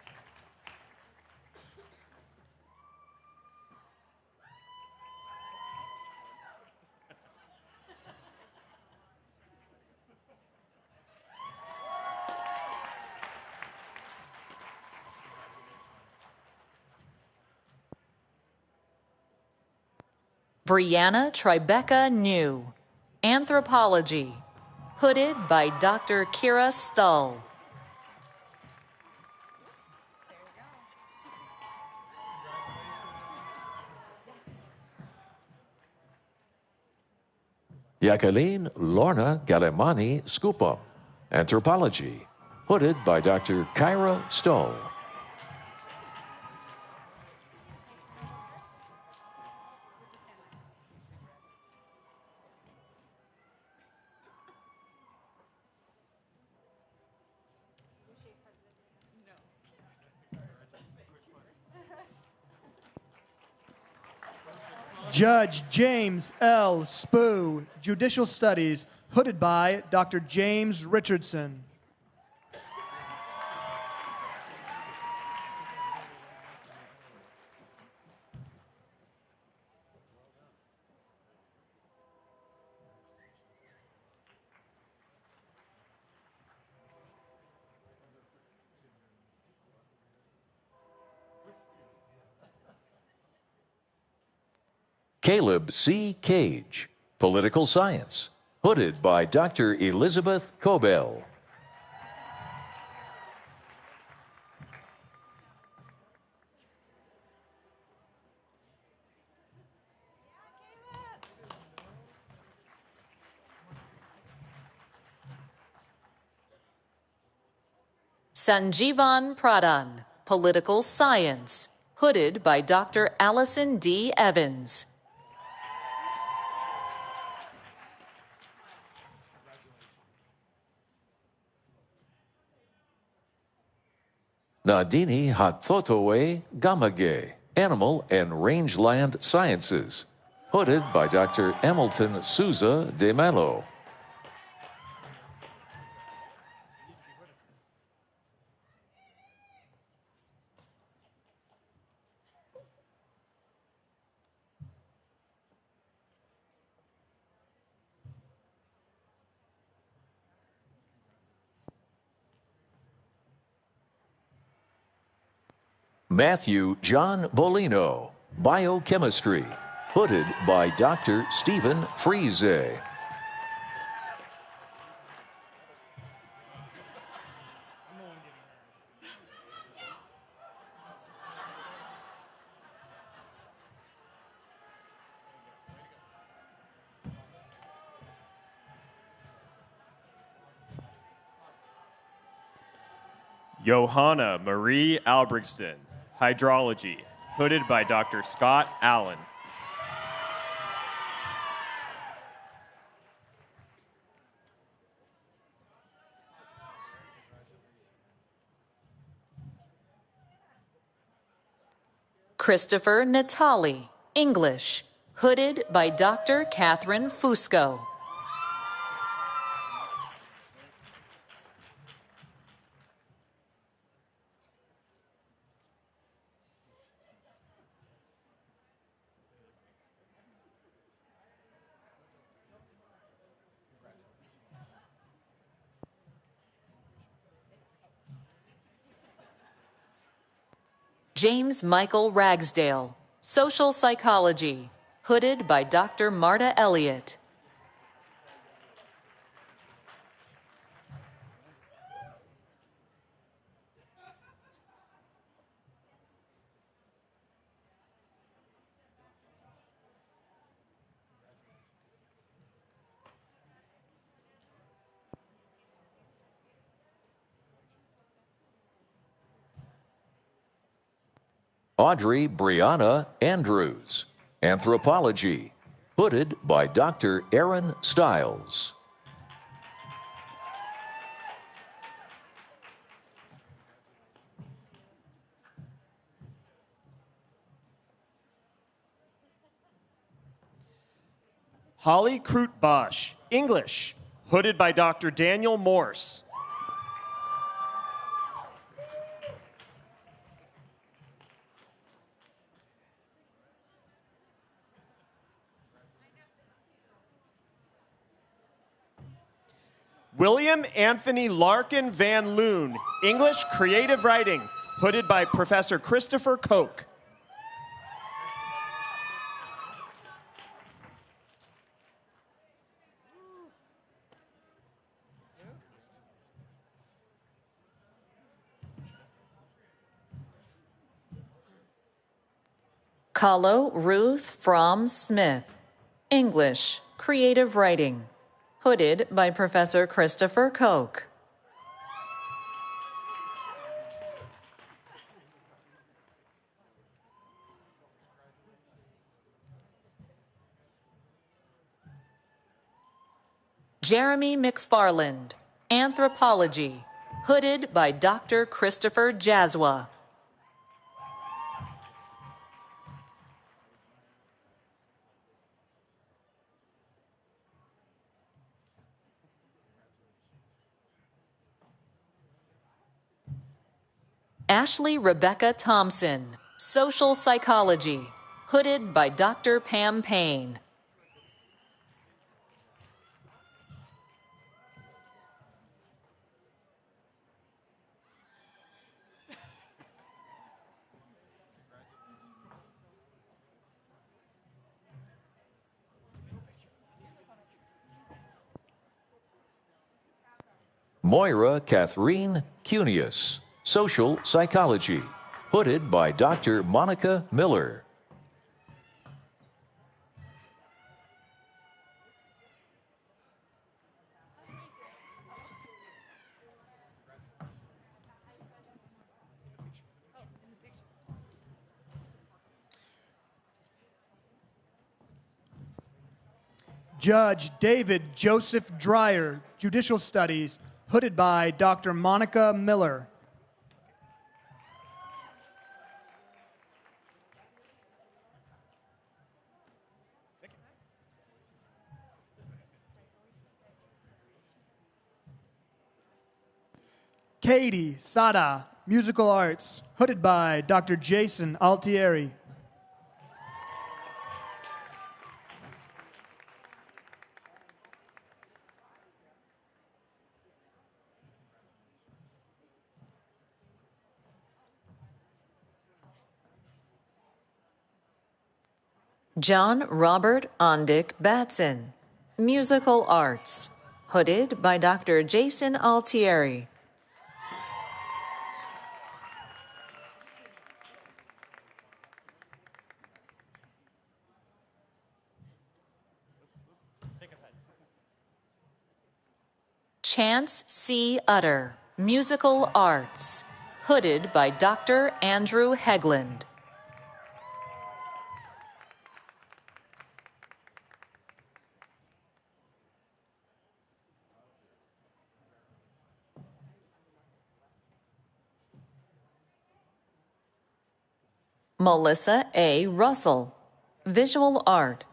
Brianna Tribeca New, Anthropology, hooded by Dr. Kira Stull. Jacqueline Lorna Galemani Skupam, Anthropology, hooded by Dr. Kyra Stoll. Judge James L. Spoo, Judicial Studies, hooded by Dr. James Richardson. Caleb C. Cage, Political Science, hooded by Dr. Elizabeth Cobell. Sanjeevan Pradhan, Political Science, hooded by Dr. Allison D. Evans. Nadini Hathotowe Gamage, Animal and Rangeland Sciences, hooded by Dr. Hamilton Souza de Mello. Matthew John Bolino, Biochemistry, hooded by Dr. Stephen Friese. Johanna Marie Albrechtston, Hydrology, hooded by Dr. Scott Allen. Christopher Natali, English, hooded by Dr. Catherine Fusco. James Michael Ragsdale, Social Psychology, hooded by Dr. Marta Elliott. Audrey Brianna Andrews, Anthropology, hooded by Dr. Aaron Stiles. Holly Krutbosch, English, hooded by Dr. Daniel Morse. William Anthony Larkin Van Loon, English Creative Writing, hooded by Professor Christopher Koch. Kahlo Ruth Fromm Smith, English Creative Writing, hooded by Professor Christopher Koch. Jeremy McFarland, Anthropology, hooded by Dr. Christopher Jaswa. Ashley Rebecca Thompson, Social Psychology, hooded by Dr. Pam Payne. Moira Catherine Cunius, Social Psychology, hooded by Dr. Monica Miller. Judge David Joseph Dreyer, Judicial Studies, hooded by Dr. Monica Miller. Katie Sada, Musical Arts, hooded by Dr. Jason Altieri. John Robert Ondick Batson, Musical Arts, hooded by Dr. Jason Altieri. Chance C. Utter, Musical Arts, hooded by Dr. Andrew Hegland. Melissa A. Russell, Visual Art,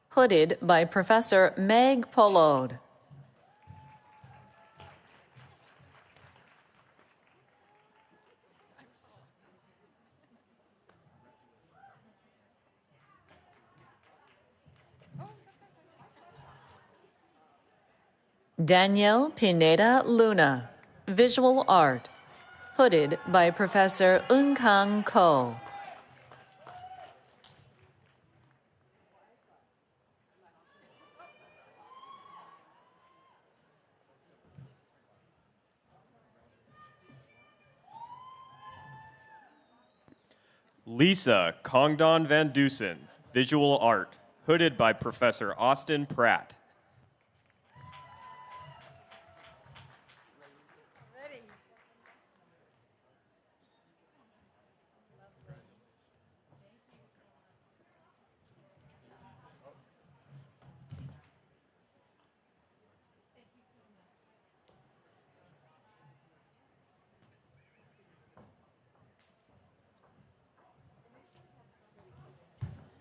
hooded by Professor Meg Pollode. Danielle Pineda Luna, Visual Art, hooded by Professor Eun-Kang Ko. Lisa Congdon Van Dusen, Visual Art, hooded by Professor Austin Pratt.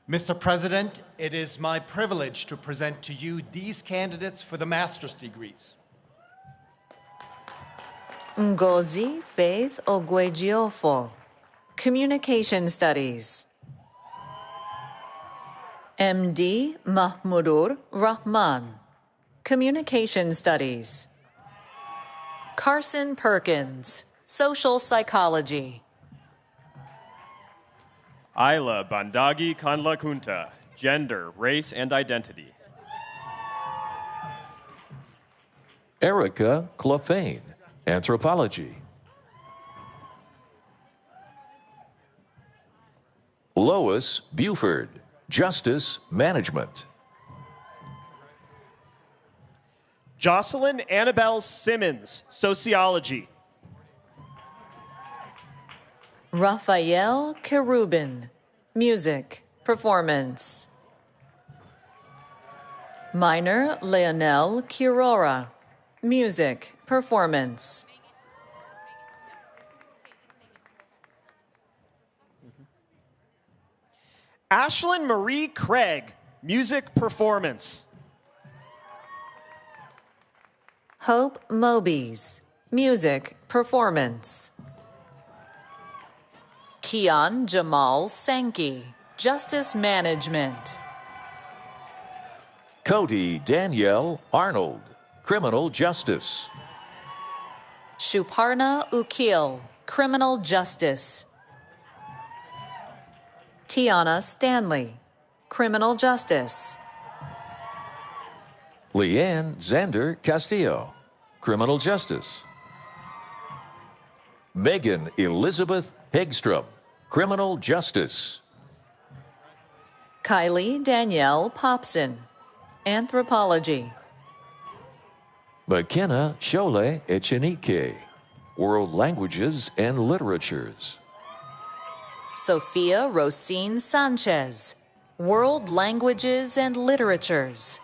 Mr. President, it is my privilege to present to you these candidates for the master's degrees. Ngozi Faith Ogwejiofo, Communication Studies. MD Mahmudur Rahman, Communication Studies. Carson Perkins, Social Psychology. Ayla Bandagi Kanlakunta, Gender, Race, and Identity. Erica Clofane, Anthropology. Lois Buford, Justice Management. Jocelyn Annabelle Simmons, Sociology. Raphael Kerubin, Music, Performance. Minor Leonel Kirora, Music, Performance. Ashlyn Marie Craig, Music, Performance. Hope Mobies, Music, Performance. Kian Jamal Sankey, Justice Management. Cody Danielle Arnold, Criminal Justice. Shuparna Ukil, Criminal Justice. Tiana Stanley, Criminal Justice. Leanne Zander Castillo, Criminal Justice. Megan Elizabeth Hegstrom, Criminal Justice. Kylie Danielle Popson, Anthropology. McKenna Shole Echenike, World Languages and Literatures. Sophia Rosine Sanchez, World Languages and Literatures.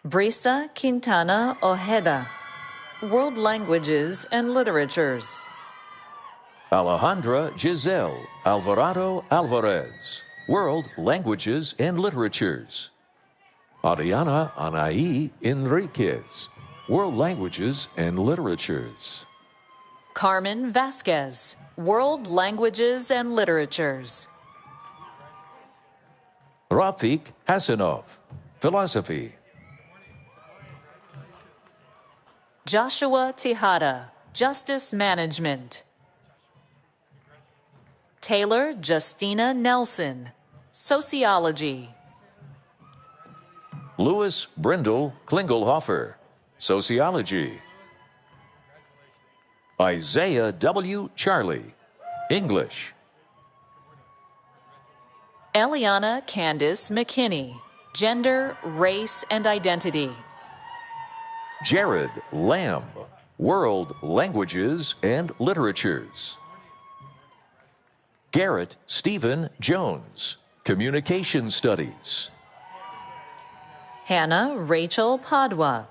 Brisa Quintana Ojeda, World Languages and Literatures. Alejandra Giselle Alvarado Alvarez, World Languages and Literatures. Ariana Anaí Enriquez, World Languages and Literatures. Carmen Vasquez, World Languages and Literatures. Rafik Hassanov, Philosophy. Joshua Tejada, Justice Management. Taylor Justina Nelson, Sociology. Louis Brindle Klingelhofer, Sociology. Isaiah W. Charlie, English. Eliana Candice McKinney, Gender, Race, and Identity. Jared Lamb, World Languages and Literatures. Garrett Stephen Jones, Communication Studies. Hannah Rachel Padua,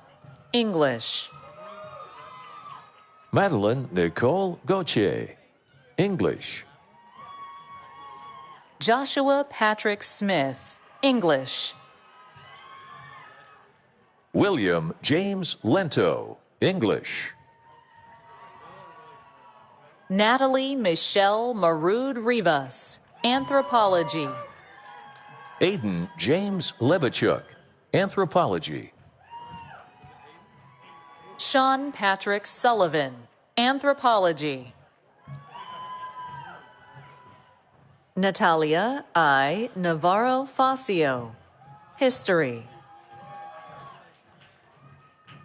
English. Madeline Nicole Gauthier, English. Joshua Patrick Smith, English. William James Lento, English. Natalie Michelle Marood Rivas, Anthropology. Aiden James Lebichuk, Anthropology. Sean Patrick Sullivan, Anthropology. Natalia I. Navarro Facio, History.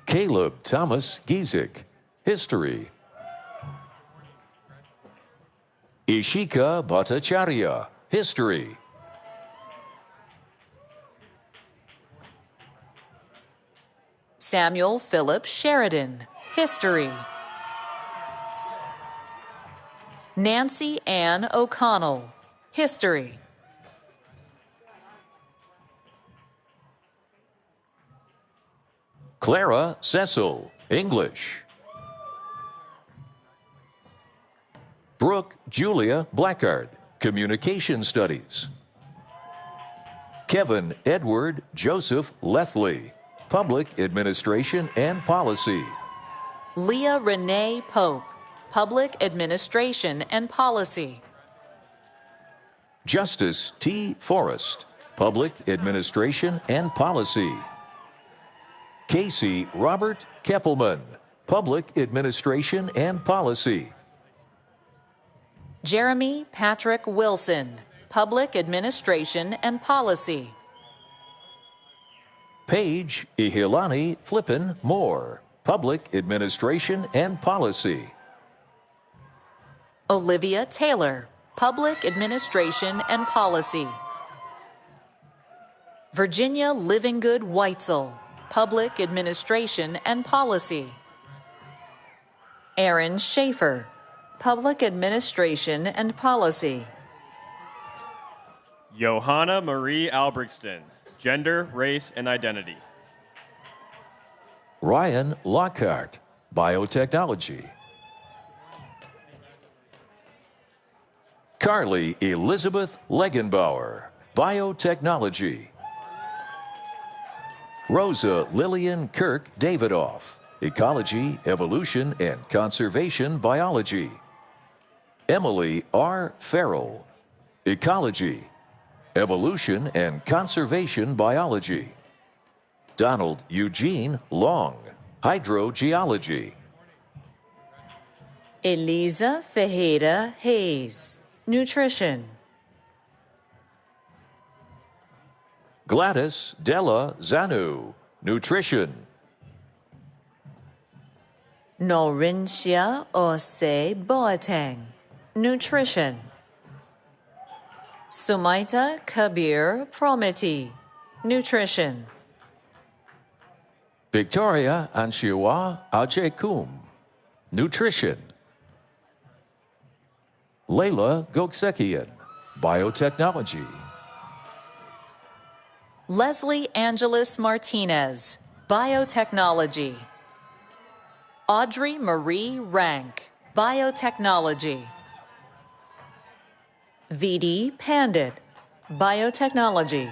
Caleb Thomas Giesick, History. Ishika Bhattacharya, History. Samuel Philip Sheridan, History. Nancy Ann O'Connell, History. Clara Cecil, English. Brooke Julia Blackard, Communication Studies. Kevin Edward Joseph Lethley, Public Administration and Policy. Leah Renee Pope, Public Administration and Policy. Justice T. Forrest, Public Administration and Policy. Casey Robert Keppelman, Public Administration and Policy. Jeremy Patrick Wilson, Public Administration and Policy. Paige Ihilani Flippin Moore, Public Administration and Policy. Olivia Taylor, Public Administration and Policy. Virginia Livingood Weitzel, Public Administration and Policy. Aaron Schaefer, Public Administration and Policy. Johanna Marie Albrechtston, Gender, Race, and Identity. Ryan Lockhart, Biotechnology. Carly Elizabeth Legenbauer, Biotechnology. Rosa Lillian Kirk Davidoff, Ecology, Evolution, and Conservation Biology. Emily R. Farrell, Ecology, Evolution, and Conservation Biology. Donald Eugene Long, Hydrogeology. Eliza Fejeda Hayes, Nutrition. Gladys Della Zanu, Nutrition. Norintia Ose Boateng, Nutrition. Sumaita Kabir Prometi, Nutrition. Victoria Anshiwa Ajekum, Nutrition. Layla Goksekian, Biotechnology. Leslie Angeles Martinez, Biotechnology. Audrey Marie Rank, Biotechnology. VD Pandit, Biotechnology.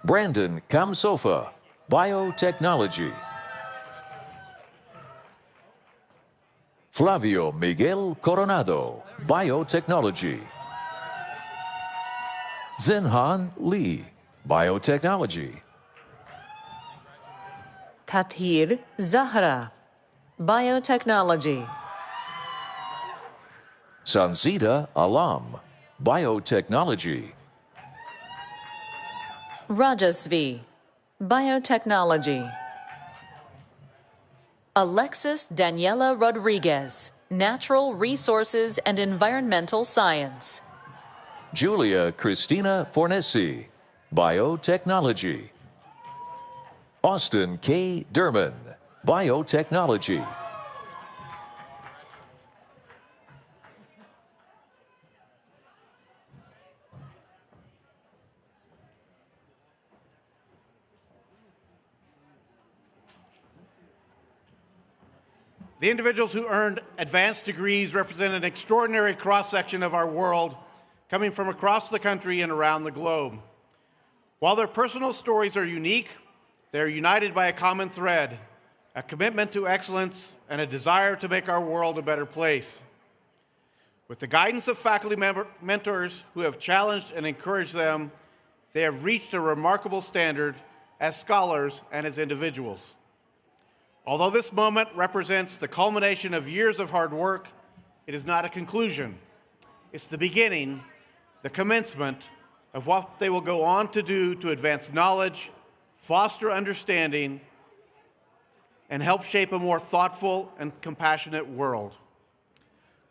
Brandon Kamsofa, Biotechnology. Flavio Miguel Coronado, Biotechnology. Zinhan Lee, Biotechnology. Tathir Zahra, Biotechnology. Sanzida Alam, Biotechnology. Rajasvi, Biotechnology. Alexis Daniela Rodriguez, Natural Resources and Environmental Science. Julia Christina Fornesi, Biotechnology. Austin K. Derman, Biotechnology. The individuals who earned advanced degrees represent an extraordinary cross-section of our world, coming from across the country and around the globe. While their personal stories are unique, they are united by a common thread, a commitment to excellence and a desire to make our world a better place. With the guidance of faculty mentors who have challenged and encouraged them, they have reached a remarkable standard as scholars and as individuals. Although this moment represents the culmination of years of hard work, it is not a conclusion. It's the beginning, the commencement of what they will go on to do to advance knowledge, foster understanding, and help shape a more thoughtful and compassionate world.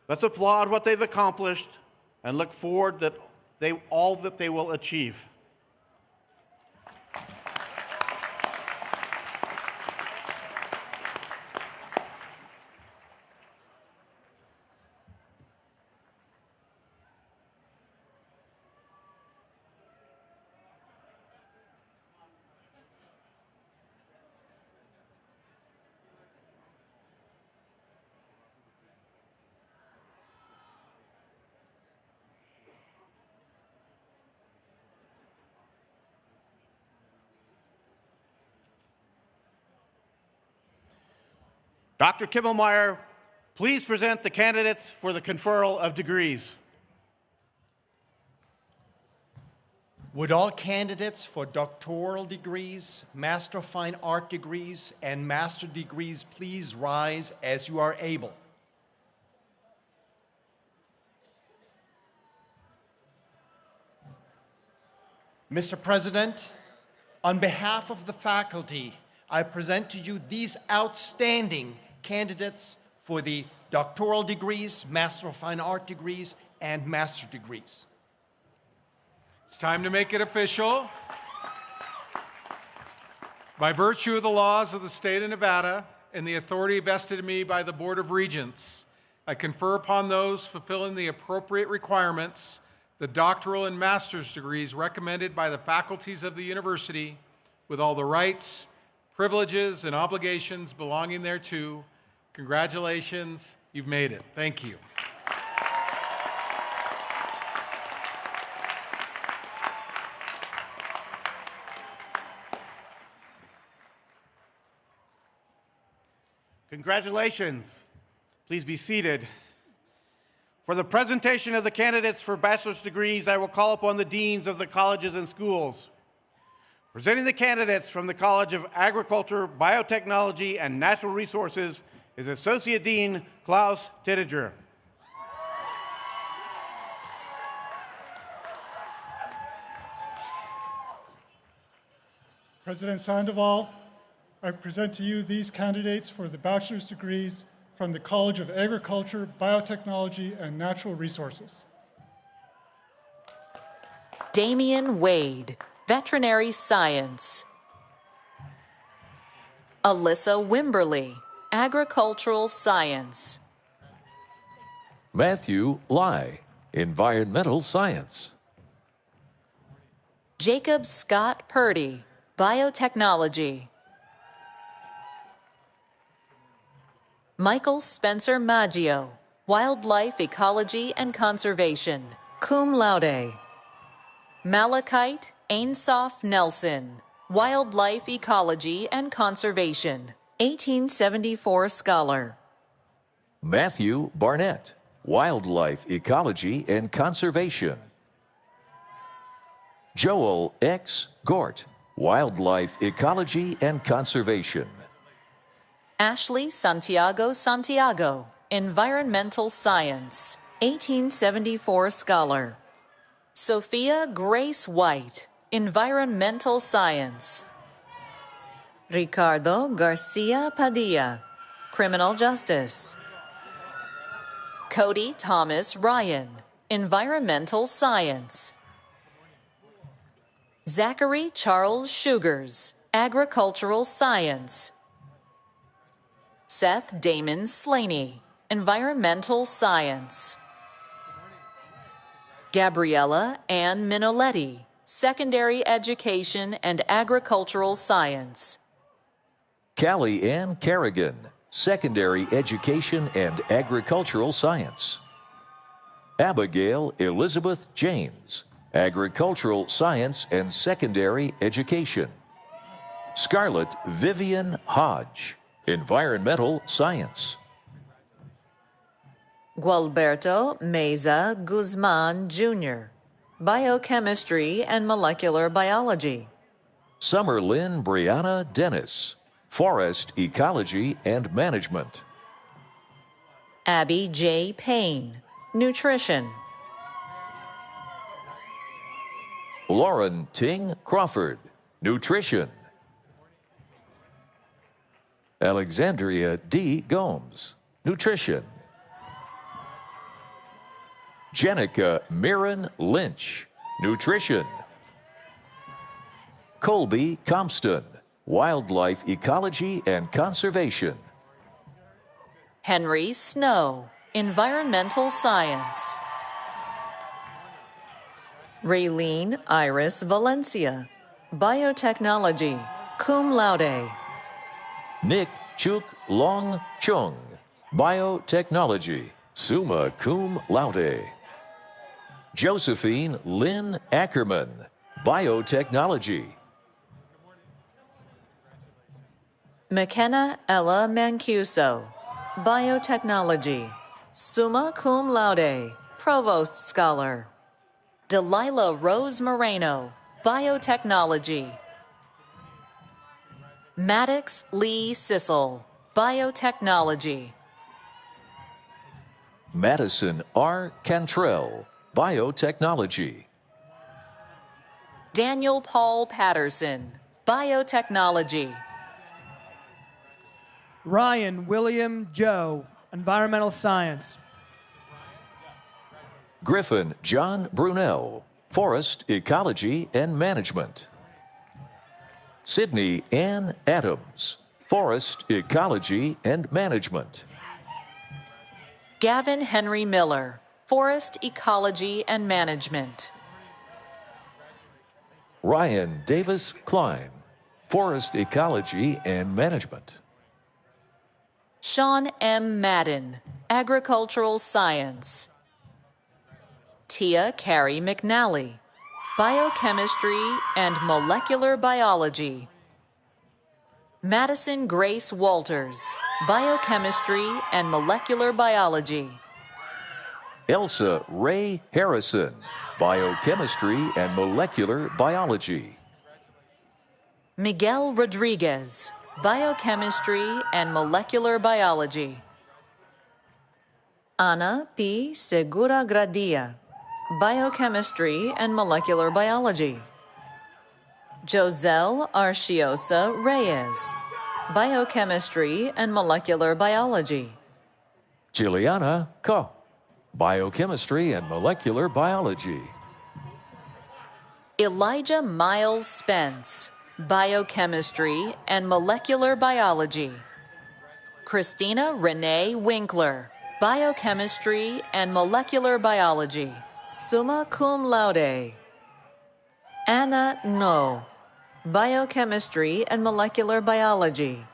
Let's applaud what they've accomplished and look forward to all that they will achieve. Dr. Kimmelmeyer, please present the candidates for the conferral of degrees. Would all candidates for doctoral degrees, Master of Fine Art degrees, and master degrees please rise as you are able? Mr. President, on behalf of the faculty, I present to you these outstanding candidates for the doctoral degrees, Master of Fine Art degrees, and master degrees. It's time to make it official. By virtue of the laws of the state of Nevada and the authority vested in me by the Board of Regents, I confer upon those fulfilling the appropriate requirements the doctoral and master's degrees recommended by the faculties of the university with all the rights, privileges, and obligations belonging thereto. Congratulations, you've made it. Thank you. Congratulations. Please be seated. For the presentation of the candidates for bachelor's degrees, I will call upon the deans of the colleges and schools. Presenting the candidates from the College of Agriculture, Biotechnology, and Natural Resources is Associate Dean Klaus Tittiger. President Sandoval, I present to you these candidates for the bachelor's degrees from the College of Agriculture, Biotechnology, and Natural Resources. Damian Wade, Veterinary Science. Alyssa Wimberly, Agricultural Science. Matthew Lai, Environmental Science. Jacob Scott Purdy, Biotechnology. Michael Spencer Maggio, Wildlife Ecology and Conservation, cum laude. Malachite Ainsof Nelson, Wildlife Ecology and Conservation, 1874 scholar. Matthew Barnett, Wildlife Ecology and Conservation. Joel X. Gort, Wildlife Ecology and Conservation. Ashley Santiago Santiago, Environmental Science, 1874 scholar. Sophia Grace White, Environmental Science. Ricardo Garcia Padilla, Criminal Justice. Cody Thomas Ryan, Environmental Science. Zachary Charles Sugars, Agricultural Science. Seth Damon Slaney, Environmental Science. Gabriella Ann Minoletti, Secondary Education and Agricultural Science. Callie Ann Kerrigan, Secondary Education and Agricultural Science. Abigail Elizabeth James, Agricultural Science and Secondary Education. Scarlett Vivian Hodge, Environmental Science. Gualberto Meza Guzman, Jr., Biochemistry and Molecular Biology. Summer Lynn Brianna Dennis, Forest Ecology and Management. Abby J. Payne, Nutrition. Lauren Ting Crawford, Nutrition. Alexandria D. Gomes, Nutrition. Jenica Mirren Lynch, Nutrition. Colby Compston, Wildlife Ecology and Conservation. Henry Snow, Environmental Science. Raylene Iris Valencia, Biotechnology, cum laude. Nick Chuk Long Chung, Biotechnology, summa cum laude. Josephine Lynn Ackerman, Biotechnology. McKenna Ella Mancuso, Biotechnology, summa cum laude, Provost Scholar. Delilah Rose Moreno, Biotechnology. Maddox Lee Sissel, Biotechnology. Madison R. Cantrell, Biotechnology. Daniel Paul Patterson, Biotechnology. Ryan William Joe, Environmental Science. Griffin John Brunel, Forest Ecology and Management. Sydney Ann Adams, Forest Ecology and Management. Gavin Henry Miller, Forest Ecology and Management. Ryan Davis Klein, Forest Ecology and Management. Sean M. Madden, Agricultural Science. Tia Carey McNally, Biochemistry and Molecular Biology. Madison Grace Walters, Biochemistry and Molecular Biology. Elsa Ray Harrison, Biochemistry and Molecular Biology. Miguel Rodriguez, Biochemistry and Molecular Biology. Ana P. Segura Gradia, Biochemistry and Molecular Biology. Joselle Arciosa Reyes, Biochemistry and Molecular Biology. Juliana Koh, Biochemistry and Molecular Biology. Elijah Miles Spence, Biochemistry and Molecular Biology. Christina Renee Winkler, Biochemistry and Molecular Biology, summa cum laude. Anna No, Biochemistry and Molecular Biology.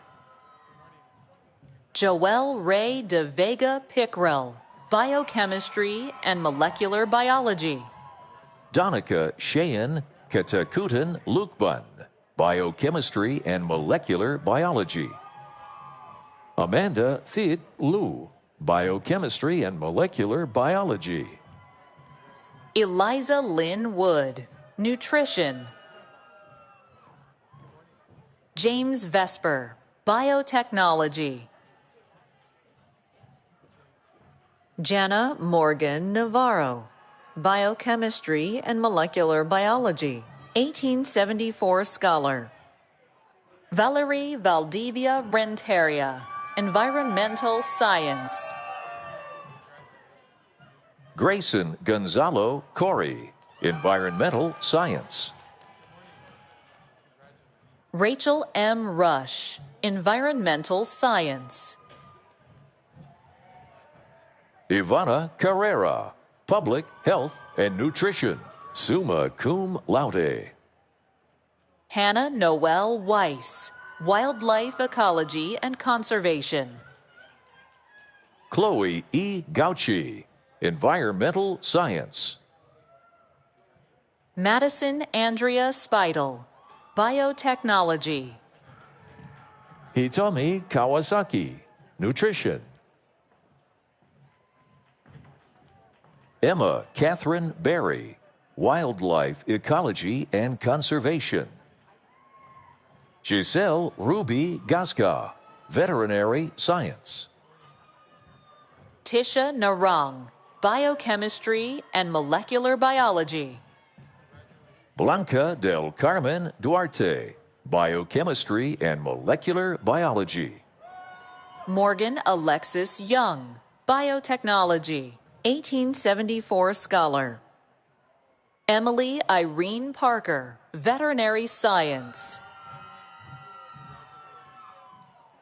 Joelle Ray de Vega Pickrell, Biochemistry and Molecular Biology. Donica Cheyenne Katakutan Lukban, Biochemistry and Molecular Biology. Amanda Thit Liu, Biochemistry and Molecular Biology. Eliza Lynn Wood, Nutrition. James Vesper, Biotechnology. Jana Morgan Navarro, Biochemistry and Molecular Biology, 1874 scholar. Valerie Valdivia Renteria, Environmental Science. Grayson Gonzalo Corey, Environmental Science. Rachel M. Rush, Environmental Science. Ivana Carrera, Public Health and Nutrition, summa cum laude. Hannah Noel Weiss, Wildlife Ecology and Conservation. Chloe E. Gauchi, Environmental Science. Madison Andrea Speidel, Biotechnology. Hitomi Kawasaki, Nutrition. Emma Catherine Berry, Wildlife Ecology and Conservation. Giselle Ruby Gasca, Veterinary Science. Tisha Narang, Biochemistry and Molecular Biology. Blanca del Carmen Duarte, Biochemistry and Molecular Biology. Morgan Alexis Young, Biotechnology, 1874 scholar. Emily Irene Parker, Veterinary Science.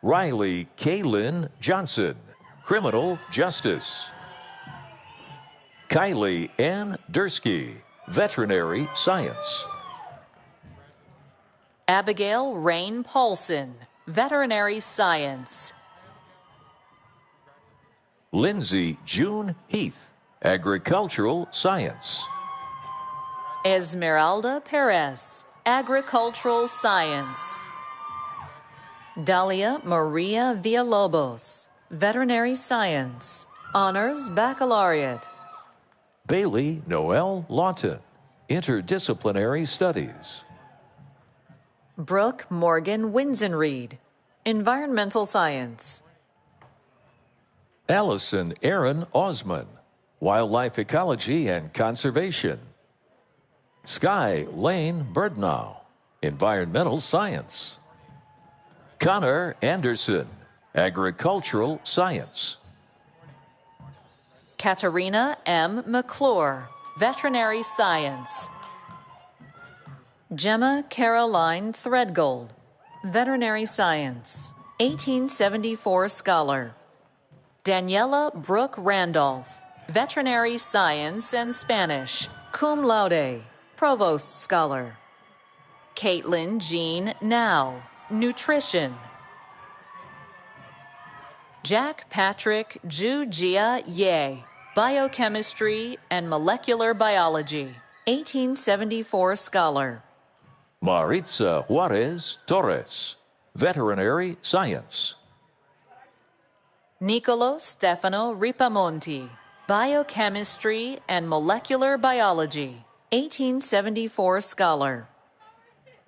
Riley Kaylin Johnson, Criminal Justice. Kylie Ann Dursky, Veterinary Science. Abigail Rain Paulson, Veterinary Science. Lindsay June Heath, Agricultural Science. Esmeralda Perez, Agricultural Science. Dalia Maria Villalobos, Veterinary Science, Honors Baccalaureate. Bailey Noel Lawton, Interdisciplinary Studies. Brooke Morgan Winsenreed, Environmental Science. Allison Aaron Osman, Wildlife Ecology and Conservation. Sky Lane Birdnow, Environmental Science. Connor Anderson, Agricultural Science. Katarina M. McClure, Veterinary Science. Gemma Caroline Threadgold, Veterinary Science, 1874 Scholar. Daniela Brooke Randolph, Veterinary Science and Spanish, cum laude, Provost Scholar. Caitlin Jean Now, Nutrition. Jack Patrick Ju-Jia Ye, Biochemistry and Molecular Biology, 1874 Scholar. Maritza Juarez Torres, Veterinary Science. Nicolo Stefano Ripamonti, Biochemistry and Molecular Biology, 1874 Scholar.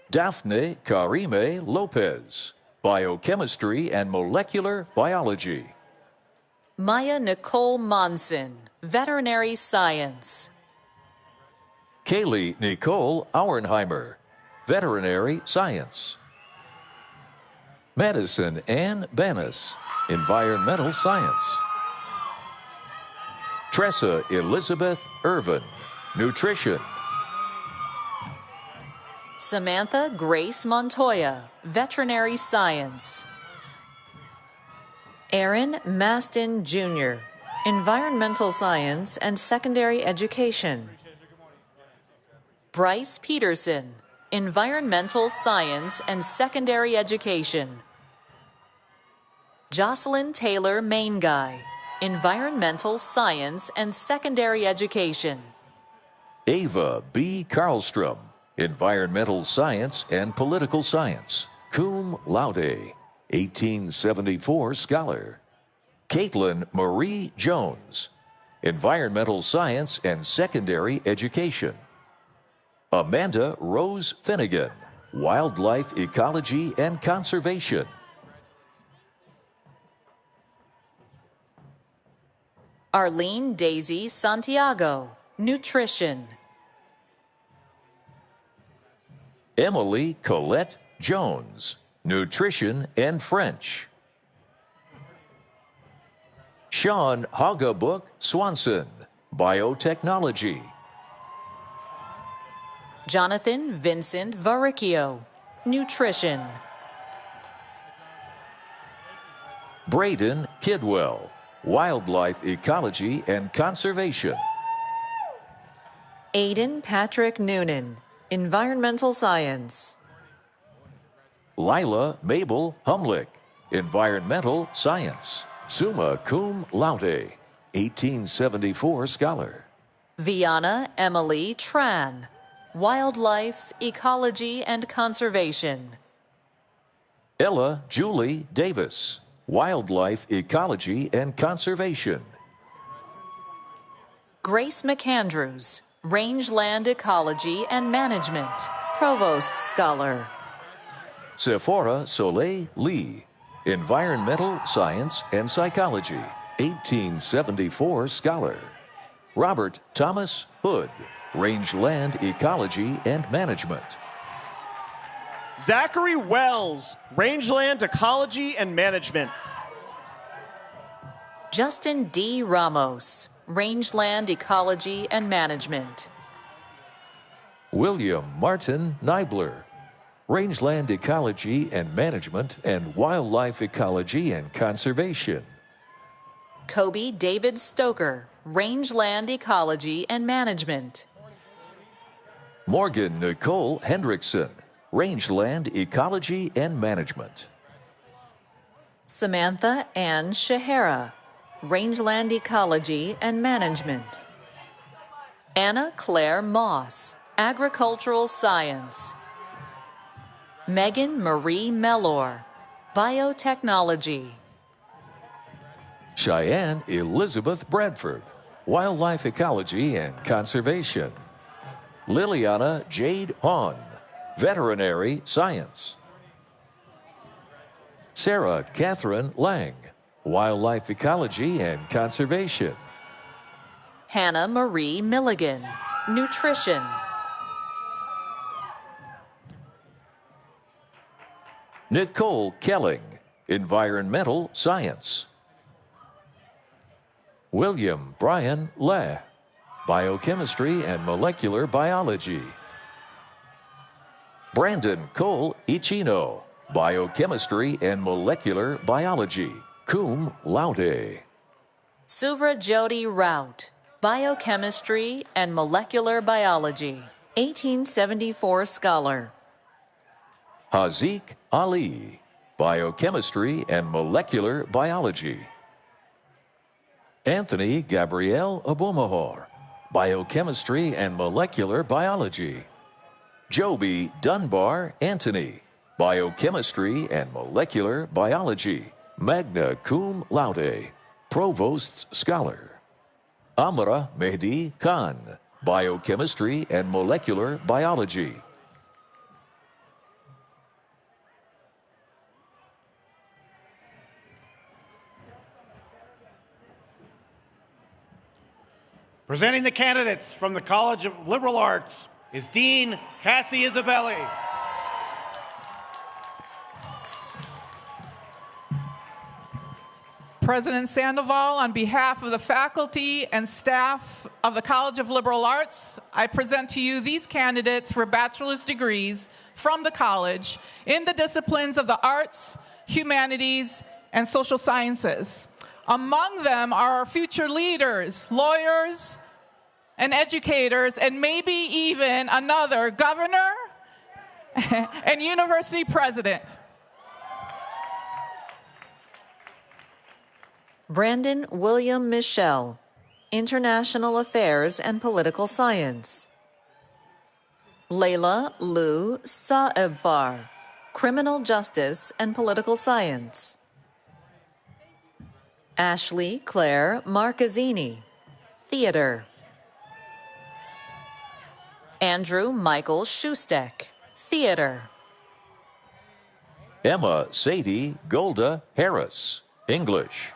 Daphne Karime Lopez, Biochemistry and Molecular Biology. Maya Nicole Monson, Veterinary Science. Kaylee Nicole Auernheimer, Veterinary Science. Madison Ann Banis, Environmental Science. Tressa Elizabeth Irvin, Nutrition. Samantha Grace Montoya, Veterinary Science. Aaron Maston Jr., Environmental Science and Secondary Education. Bryce Peterson, Environmental Science and Secondary Education. Jocelyn Taylor Mainguy, Environmental Science and Secondary Education. Ava B. Karlstrom, Environmental Science and Political Science, cum laude, 1874 Scholar. Caitlin Marie Jones, Environmental Science and Secondary Education. Amanda Rose Finnegan, Wildlife Ecology and Conservation. Arlene Daisy Santiago, Nutrition. Emily Colette Jones, Nutrition and French. Sean Hagabook Swanson, Biotechnology. Jonathan Vincent Varicchio, Nutrition. Braden Kidwell, Wildlife Ecology and Conservation. Aiden Patrick Noonan, Environmental Science. Lila Mabel Humlick, Environmental Science, summa cum laude, 1874 Scholar. Viana Emily Tran, Wildlife, Ecology and Conservation. Ella Julie Davis, Wildlife Ecology and Conservation. Grace McAndrews, Rangeland Ecology and Management, Provost Scholar. Sephora Soleil Lee, Environmental Science and Psychology, 1874 Scholar. Robert Thomas Hood, Rangeland Ecology and Management. Zachary Wells, Rangeland Ecology and Management. Justin D. Ramos, Rangeland Ecology and Management. William Martin Nibler, Rangeland Ecology and Management and Wildlife Ecology and Conservation. Kobe David Stoker, Rangeland Ecology and Management. Morgan Nicole Hendrickson, Rangeland Ecology and Management. Samantha Ann Shahara, Rangeland Ecology and Management. Anna Claire Moss, Agricultural Science. Megan Marie Mellor, Biotechnology. Cheyenne Elizabeth Bradford, Wildlife Ecology and Conservation. Liliana Jade Hahn, Veterinary Science. Sarah Catherine Lang, Wildlife Ecology and Conservation. Hannah Marie Milligan, Nutrition. Nicole Kelling, Environmental Science. William Brian Leh, Biochemistry and Molecular Biology. Brandon Cole Ichino, Biochemistry and Molecular Biology, cum laude. Suvra Jodi Rout, Biochemistry and Molecular Biology, 1874 scholar. Haziq Ali, Biochemistry and Molecular Biology. Anthony Gabriel Abumahor, Biochemistry and Molecular Biology. Joby Dunbar Anthony, Biochemistry and Molecular Biology, magna cum laude, Provost's Scholar. Amra Mehdi Khan, Biochemistry and Molecular Biology. Presenting the candidates from the College of Liberal Arts is Dean Cassie Isabelli. President Sandoval, on behalf of the faculty and staff of the College of Liberal Arts, I present to you these candidates for bachelor's degrees from the college in the disciplines of the arts, humanities, and social sciences. Among them are our future leaders, lawyers, and educators, and maybe even another governor and university president. Brandon William Michel, International Affairs and Political Science. Layla Lou Saebfar, Criminal Justice and Political Science. Ashley Claire Marcazzini, Theater. Andrew Michael Schustek, Theater. Emma Sadie Golda Harris, English.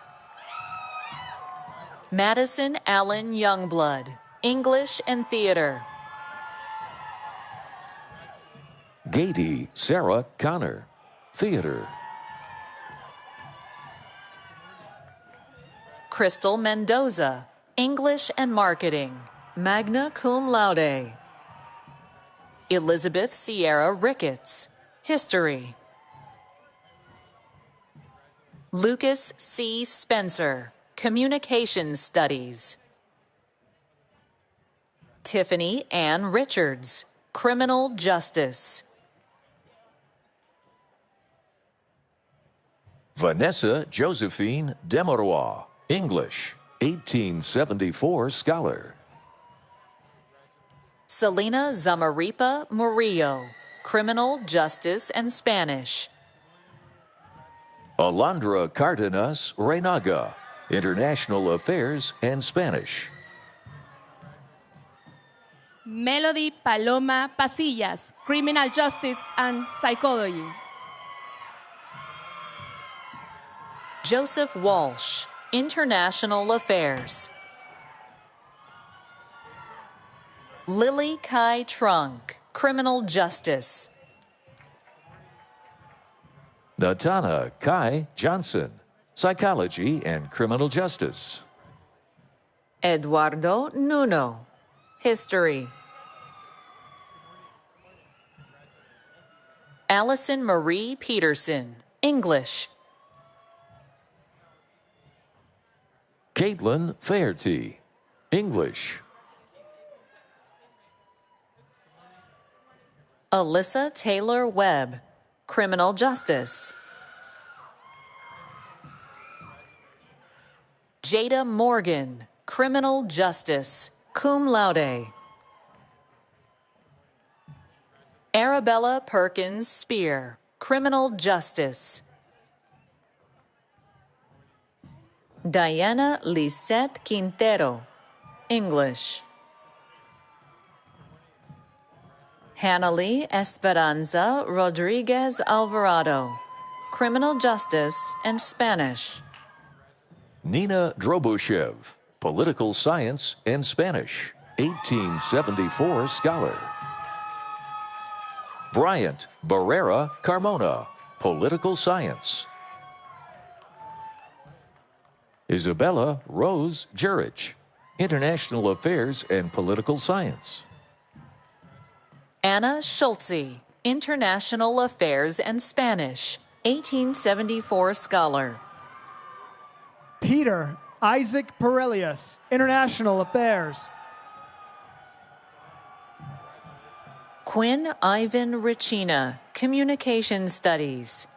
Madison Allen Youngblood, English and Theater. Gady Sarah Connor, Theater. Crystal Mendoza, English and Marketing, magna cum laude. Elizabeth Sierra Ricketts, History. Lucas C. Spencer, Communications Studies. Tiffany Ann Richards, Criminal Justice. Vanessa Josephine Demarois, English, 1874 scholar. Selena Zamaripa Murillo, Criminal Justice and Spanish. Alondra Cardenas Reinaga, International Affairs and Spanish. Melody Paloma Pasillas, Criminal Justice and Psychology. Joseph Walsh, International Affairs. Lily Kai Trunk, Criminal Justice. Natana Kai Johnson, Psychology and Criminal Justice. Eduardo Nuno, History. Allison Marie Peterson, English. Caitlin Faherty, English. Alyssa Taylor Webb, Criminal Justice. Jada Morgan, Criminal Justice, cum laude. Arabella Perkins Spear, Criminal Justice. Diana Lisette Quintero, English. Hannalie Esperanza Rodriguez Alvarado, Criminal Justice and Spanish. Nina Drobushev, Political Science and Spanish, 1874 scholar. Bryant Barrera Carmona, Political Science. Isabella Rose Jurich, International Affairs and Political Science. Anna Schulze, International Affairs and Spanish, 1874 scholar. Peter Isaac Perelius, International Affairs. Quinn Ivan Richina, Communication Studies.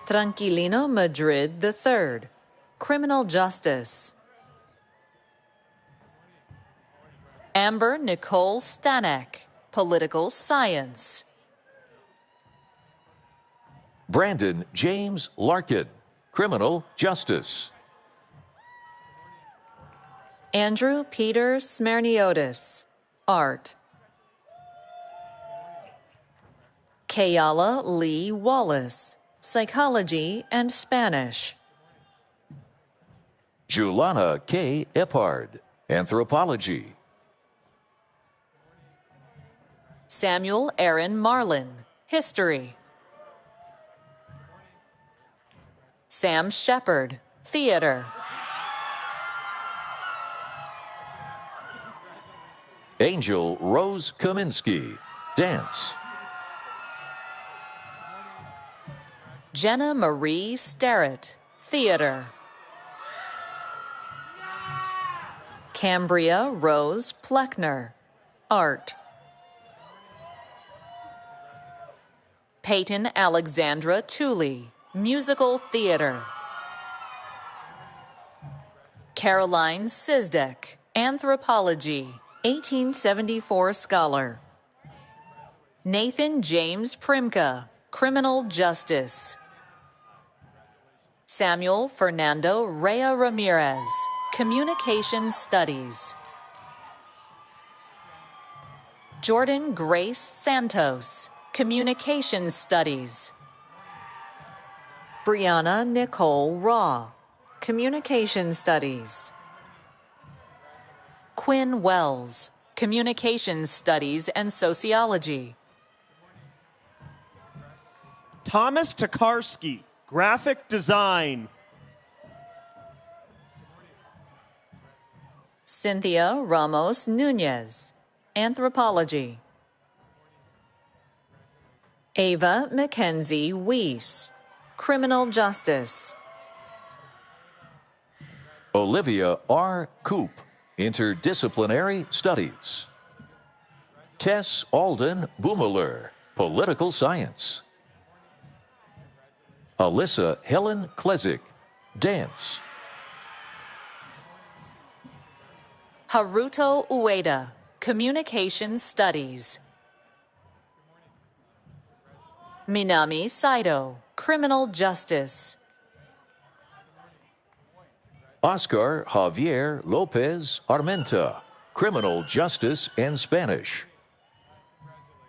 Tranquilino Madrid III, Criminal Justice. Amber Nicole Stanek, Political Science. Brandon James Larkin, Criminal Justice. Andrew Peter Smerniotis, Art. Kayala Lee Wallace, Psychology and Spanish. Julana K. Eppard, Anthropology. Samuel Aaron Marlin, History. Sam Shepard, Theater. Angel Rose Kaminsky, Dance. Jenna Marie Starrett, Theater. Cambria Rose Pleckner, Art. Peyton Alexandra Tooley, Musical Theater. Caroline Sizdek, Anthropology, 1874 scholar. Nathan James Primka, Criminal Justice. Samuel Fernando Rea Ramirez, Communication Studies. Jordan Grace Santos, Communication Studies. Brianna Nicole Raw, Communication Studies. Quinn Wells, Communication Studies and Sociology. Thomas Tokarski, Graphic Design. Cynthia Ramos Nunez, Anthropology. Ava Mackenzie Weiss, Criminal Justice. Olivia R. Coop, Interdisciplinary Studies. Tess Alden Boomeler, Political Science. Alyssa Helen Klezik, Dance. Haruto Ueda, Communication Studies. Minami Saito, Criminal Justice. Oscar Javier Lopez Armenta, Criminal Justice and Spanish.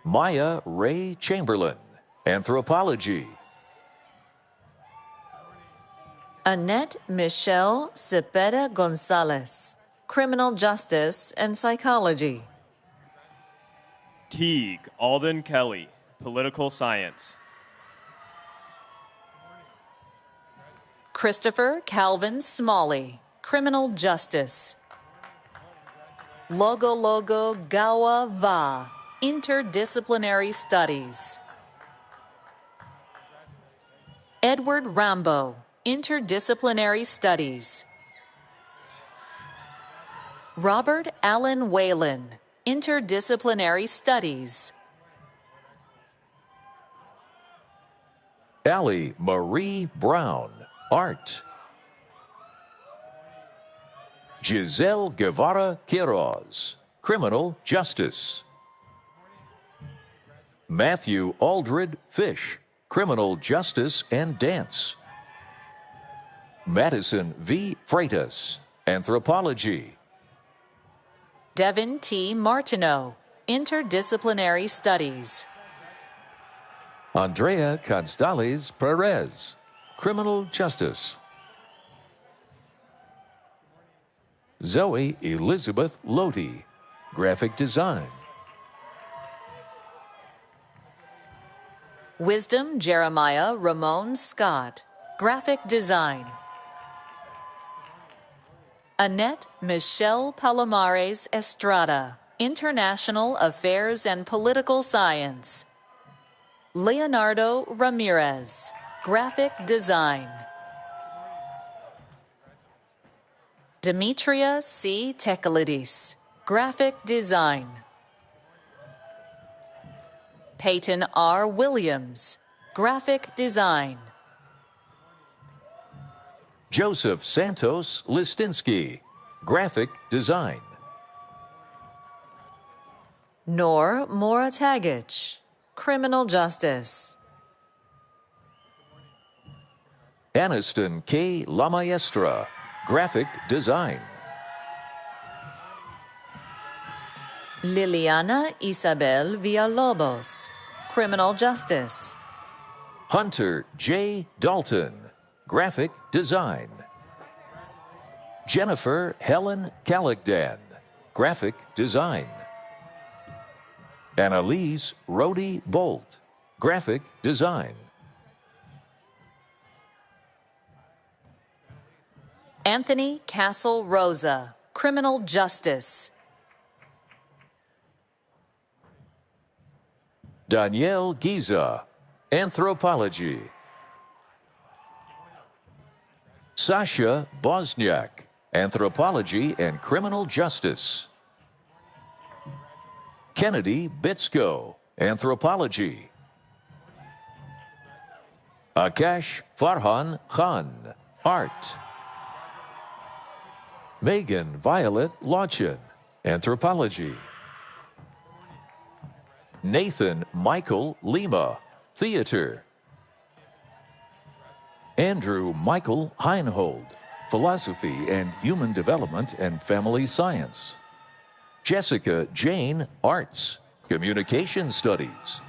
Maya Ray Chamberlain, Anthropology. Annette Michelle Cepeda Gonzalez, Criminal Justice and Psychology. Teague Alden Kelly, Political Science. Christopher Calvin Smalley, Criminal Justice. Logo Gawa Va, Interdisciplinary Studies. Edward Rambo, Interdisciplinary Studies. Robert Allen Whalen, Interdisciplinary Studies. Allie Marie Brown, Art. Giselle Guevara Quiroz, Criminal Justice. Matthew Aldred Fish, Criminal Justice and Dance. Madison V. Freitas, Anthropology. Devin T. Martineau, Interdisciplinary Studies. Andrea Constales Perez, Criminal Justice. Zoe Elizabeth Lodi, Graphic Design. Wisdom Jeremiah Ramon Scott, Graphic Design. Annette Michelle Palomares Estrada, International Affairs and Political Science. Leonardo Ramirez, Graphic Design. Demetria C. Tekalidis, Graphic Design. Peyton R. Williams, Graphic Design. Joseph Santos Listinsky, Graphic Design. Nor Moratagich, Criminal Justice. Aniston K. La Maestra, Graphic Design. Liliana Isabel Villalobos, Criminal Justice. Hunter J. Dalton, Graphic Design. Jennifer Helen Caligdan, Graphic Design. Annalise Rhodey Bolt, Graphic Design. Anthony Castle Rosa, Criminal Justice. Danielle Giza, Anthropology. Sasha Bosniak, Anthropology and Criminal Justice. Kennedy Bitsko, Anthropology. Akash Farhan Khan, Art. Megan Violet Lochin, Anthropology. Nathan Michael Lima, Theater. Andrew Michael Heinhold, Philosophy and Human Development and Family Science. Jessica Jane Arts, Communication Studies.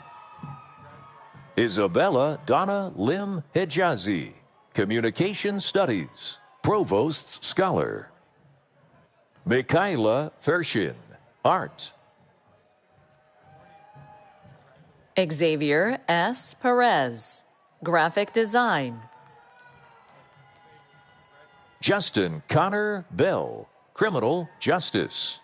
Isabella Donna Lim Hejazi, Communication Studies, Provost's Scholar. Mikhaila Fershin, Art. Xavier S. Perez, Graphic Design. Justin Connor Bell, Criminal Justice.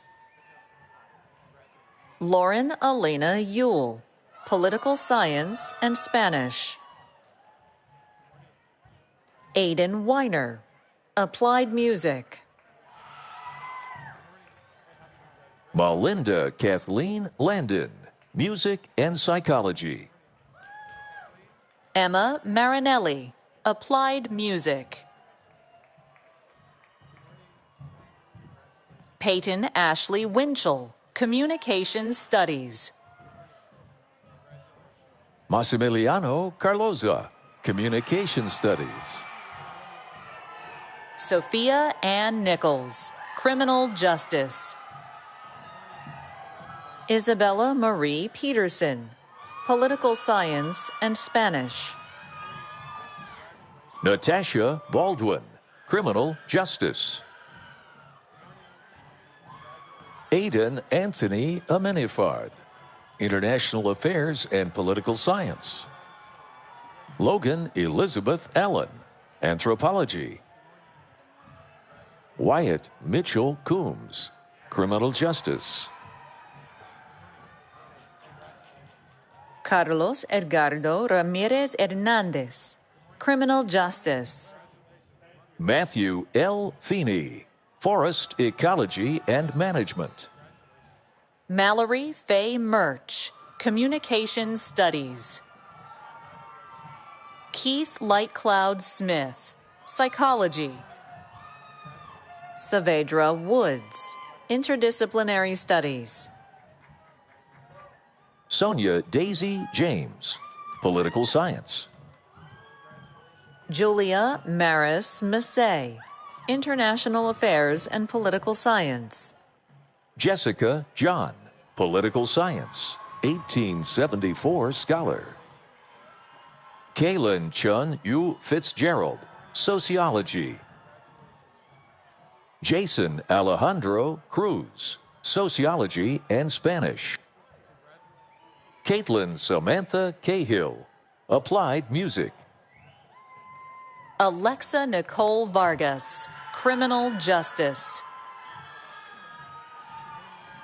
Lauren Elena Yule, Political Science and Spanish. Aidan Weiner, Applied Music. Melinda Kathleen Landon, Music and Psychology. Emma Marinelli, Applied Music. Peyton Ashley Winchell, Communication Studies. Massimiliano Carloza, Communication Studies. Sophia Ann Nichols, Criminal Justice. Isabella Marie Peterson, Political Science and Spanish. Natasha Baldwin, Criminal Justice. Aidan Anthony Amenifard, International Affairs and Political Science. Logan Elizabeth Allen, Anthropology. Wyatt Mitchell Coombs, Criminal Justice. Carlos Edgardo Ramirez Hernandez, Criminal Justice. Matthew L. Feeney, Forest Ecology and Management. Mallory Faye Murch, Communication Studies. Keith Lightcloud Smith, Psychology. Saavedra Woods, Interdisciplinary Studies. Sonia Daisy James, Political Science. Julia Maris Massey, International Affairs and Political Science. Jessica John, Political Science, 1874 scholar. Kaylin Chun Yu Fitzgerald, Sociology. Jason Alejandro Cruz, Sociology and Spanish. Caitlin Samantha Cahill, Applied Music. Alexa Nicole Vargas, Criminal Justice.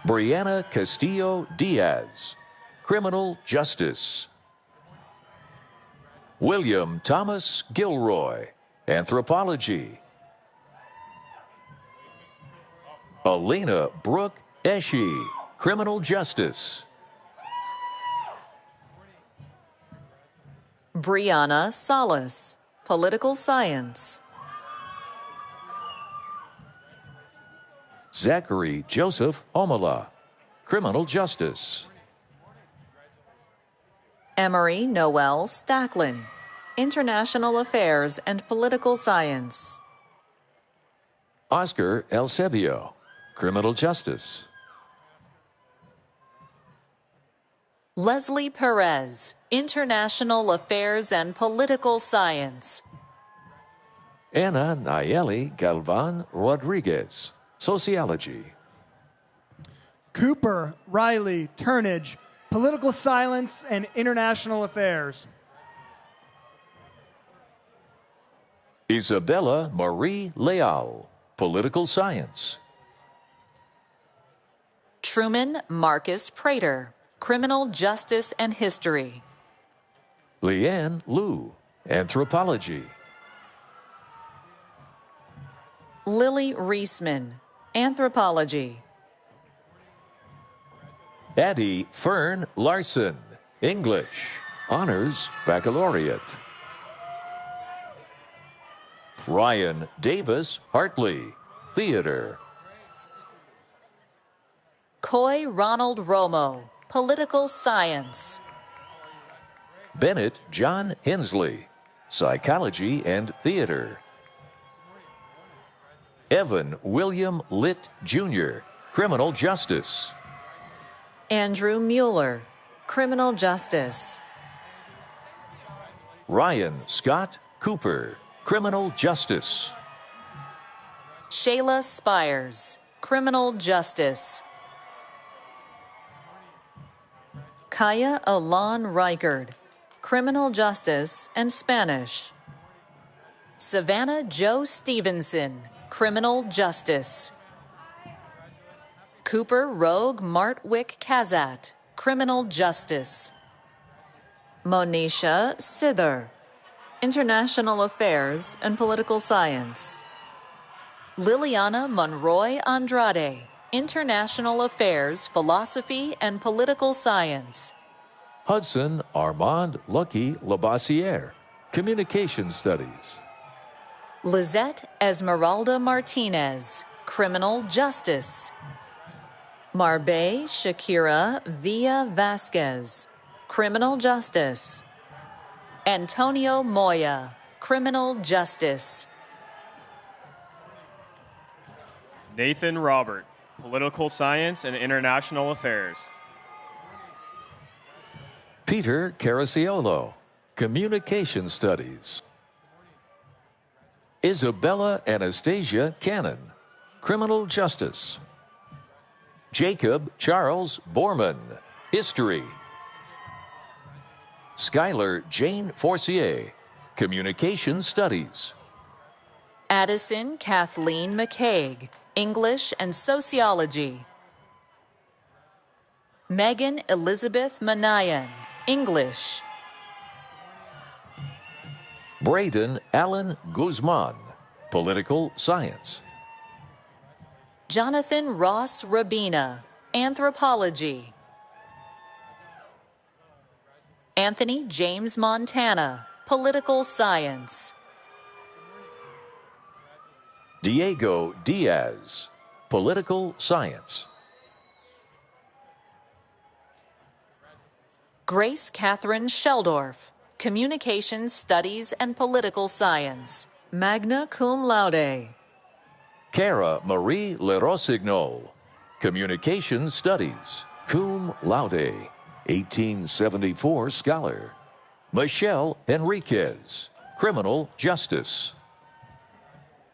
Brianna Castillo Diaz, Criminal Justice. William Thomas Gilroy, Anthropology. Elena Brooke Eshe, Criminal Justice. Brianna Salas, Political Science. Zachary Joseph Omala, Criminal Justice. Emery Noel Stacklin, International Affairs and Political Science. Oscar Elsebio, Criminal Justice. Leslie Perez, International Affairs and Political Science. Ana Nayeli Galvan Rodriguez, Sociology. Cooper Riley Turnage, Political Science and International Affairs. Isabella Marie Leal, Political Science. Truman Marcus Prater, Criminal Justice and History. Leanne Liu, Anthropology. Lily Reisman, Anthropology. Addie Fern Larson, English, Honors Baccalaureate. Ryan Davis Hartley, Theater. Coy Ronald Romo, Political Science. Bennett John Hensley, Psychology and Theater. Evan William Litt Jr., Criminal Justice. Andrew Mueller, Criminal Justice. Ryan Scott Cooper, Criminal Justice. Shayla Spires, Criminal Justice. Kaya Alon Reichard, Criminal Justice and Spanish. Savannah Joe Stevenson, Criminal Justice. Cooper Rogue Martwick Kazat, Criminal Justice. Monisha Sither, International Affairs and Political Science. Liliana Monroy Andrade, International Affairs, Philosophy and Political Science. Hudson Armand Lucky Labossiere, Communication Studies. Lizette Esmeralda Martinez, Criminal Justice. Marbe Shakira Villa Vasquez, Criminal Justice. Antonio Moya, Criminal Justice. Nathan Robert, Political Science and International Affairs. Peter Caracciolo, Communication Studies. Isabella Anastasia Cannon, Criminal Justice. Jacob Charles Borman, History. Skylar Jane Forcier, Communication Studies. Addison Kathleen McCaig, English and Sociology. Megan Elizabeth Manayan, English. Braden Allen Guzman, Political Science. Jonathan Ross Rabina, Anthropology. Anthony James Montana, Political Science. Diego Diaz, Political Science. Grace Catherine Sheldorf, Communications Studies and Political Science, magna cum laude. Cara Marie Lerossignol, Communication Studies, cum laude, 1874 scholar. Michelle Enriquez, Criminal Justice.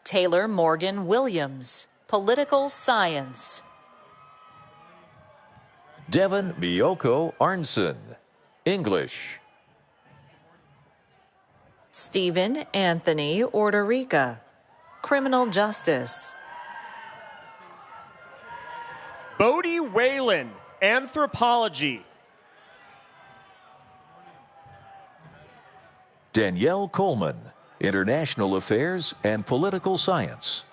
Taylor Morgan Williams, Political Science. Devin Miyoko Arnson, English. Stephen Anthony Orderica, Criminal Justice. Bodie Whalen, Anthropology. Danielle Coleman, International Affairs and Political Science.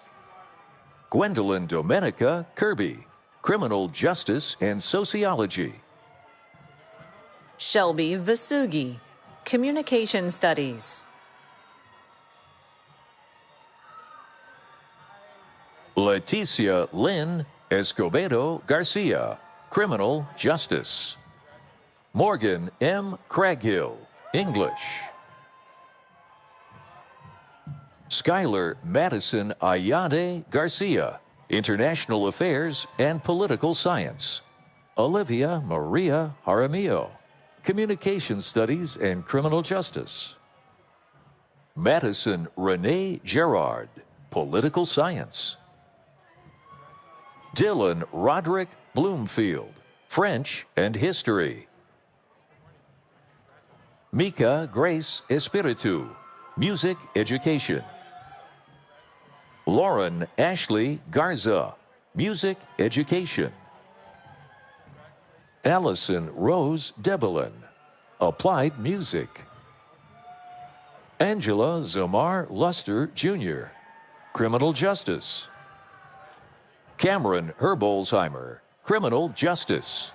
Gwendolyn Domenica Kirby, Criminal Justice and Sociology. Shelby Vasugi, Communication Studies. Leticia Lynn Escobedo Garcia, Criminal Justice. Morgan M. Craghill, English. Skylar Madison Ayade Garcia, International Affairs and Political Science. Olivia Maria Jaramillo, Communication Studies and Criminal Justice. Madison Renee Gerard, Political Science. Dylan Roderick Bloomfield, French and History. Mika Grace Espiritu, Music Education. Lauren Ashley Garza, Music Education. Allison Rose Debelin, Applied Music. Angela Zomar Luster Jr., Criminal Justice. Cameron Herbolzheimer, Criminal Justice.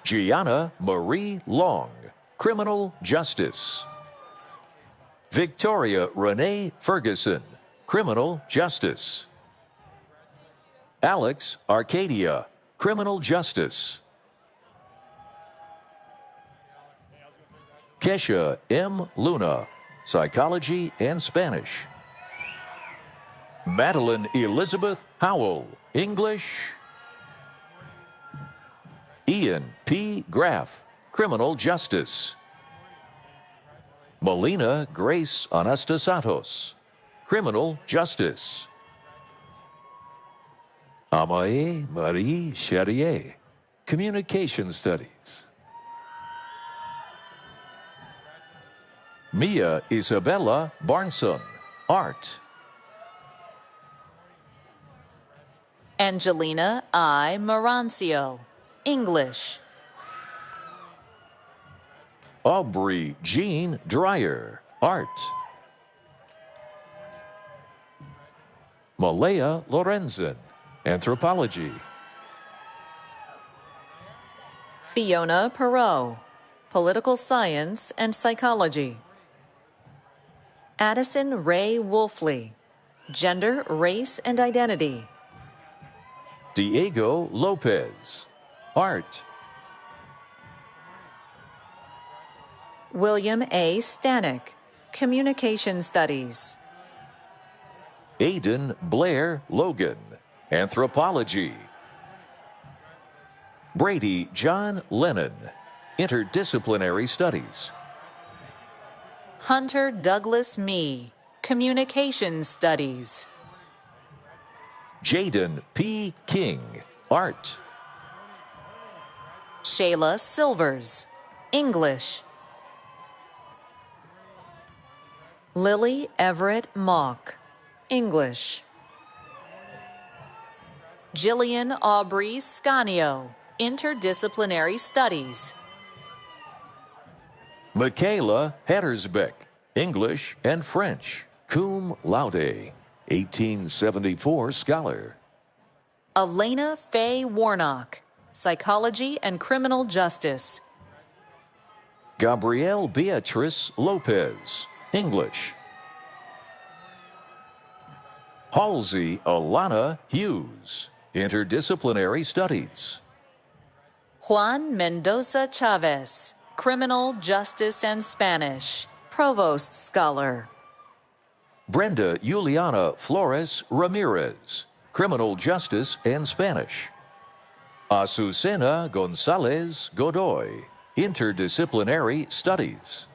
Gianna Marie Long, Criminal Justice. Victoria Renee Ferguson, Criminal Justice. Alex Arcadia, Criminal Justice. Kesha M. Luna, Psychology and Spanish. Madeline Elizabeth Howell, English. Ian P. Graff, Criminal Justice. Melina Grace Anastasatos, Criminal Justice. Amae Marie Charrier, Communication Studies. Mia Isabella Barnson, Art. Angelina I. Marancio, English. Aubrey Jean Dreyer, Art. Malaya Lorenzen, Anthropology. Fiona Perot, Political Science and Psychology. Addison Ray Wolfley, Gender, Race, and Identity. Diego Lopez, Art. William A. Stanek, Communication Studies. Aidan Blair Logan, Anthropology. Brady John Lennon, Interdisciplinary Studies. Hunter Douglas Mee, Communication Studies. Jaden P. King, Art. Shayla Silvers, English. Lily Everett Mock, English. Jillian Aubrey Scanio, Interdisciplinary Studies. Michaela Hattersbeck, English and French, cum laude, 1874 scholar. Elena Faye Warnock, Psychology and Criminal Justice. Gabrielle Beatrice Lopez, English. Halsey Alana Hughes, Interdisciplinary Studies. Juan Mendoza Chavez, Criminal Justice and Spanish, Provost Scholar. Brenda Juliana Flores Ramirez, Criminal Justice and Spanish. Azucena Gonzalez Godoy, Interdisciplinary Studies.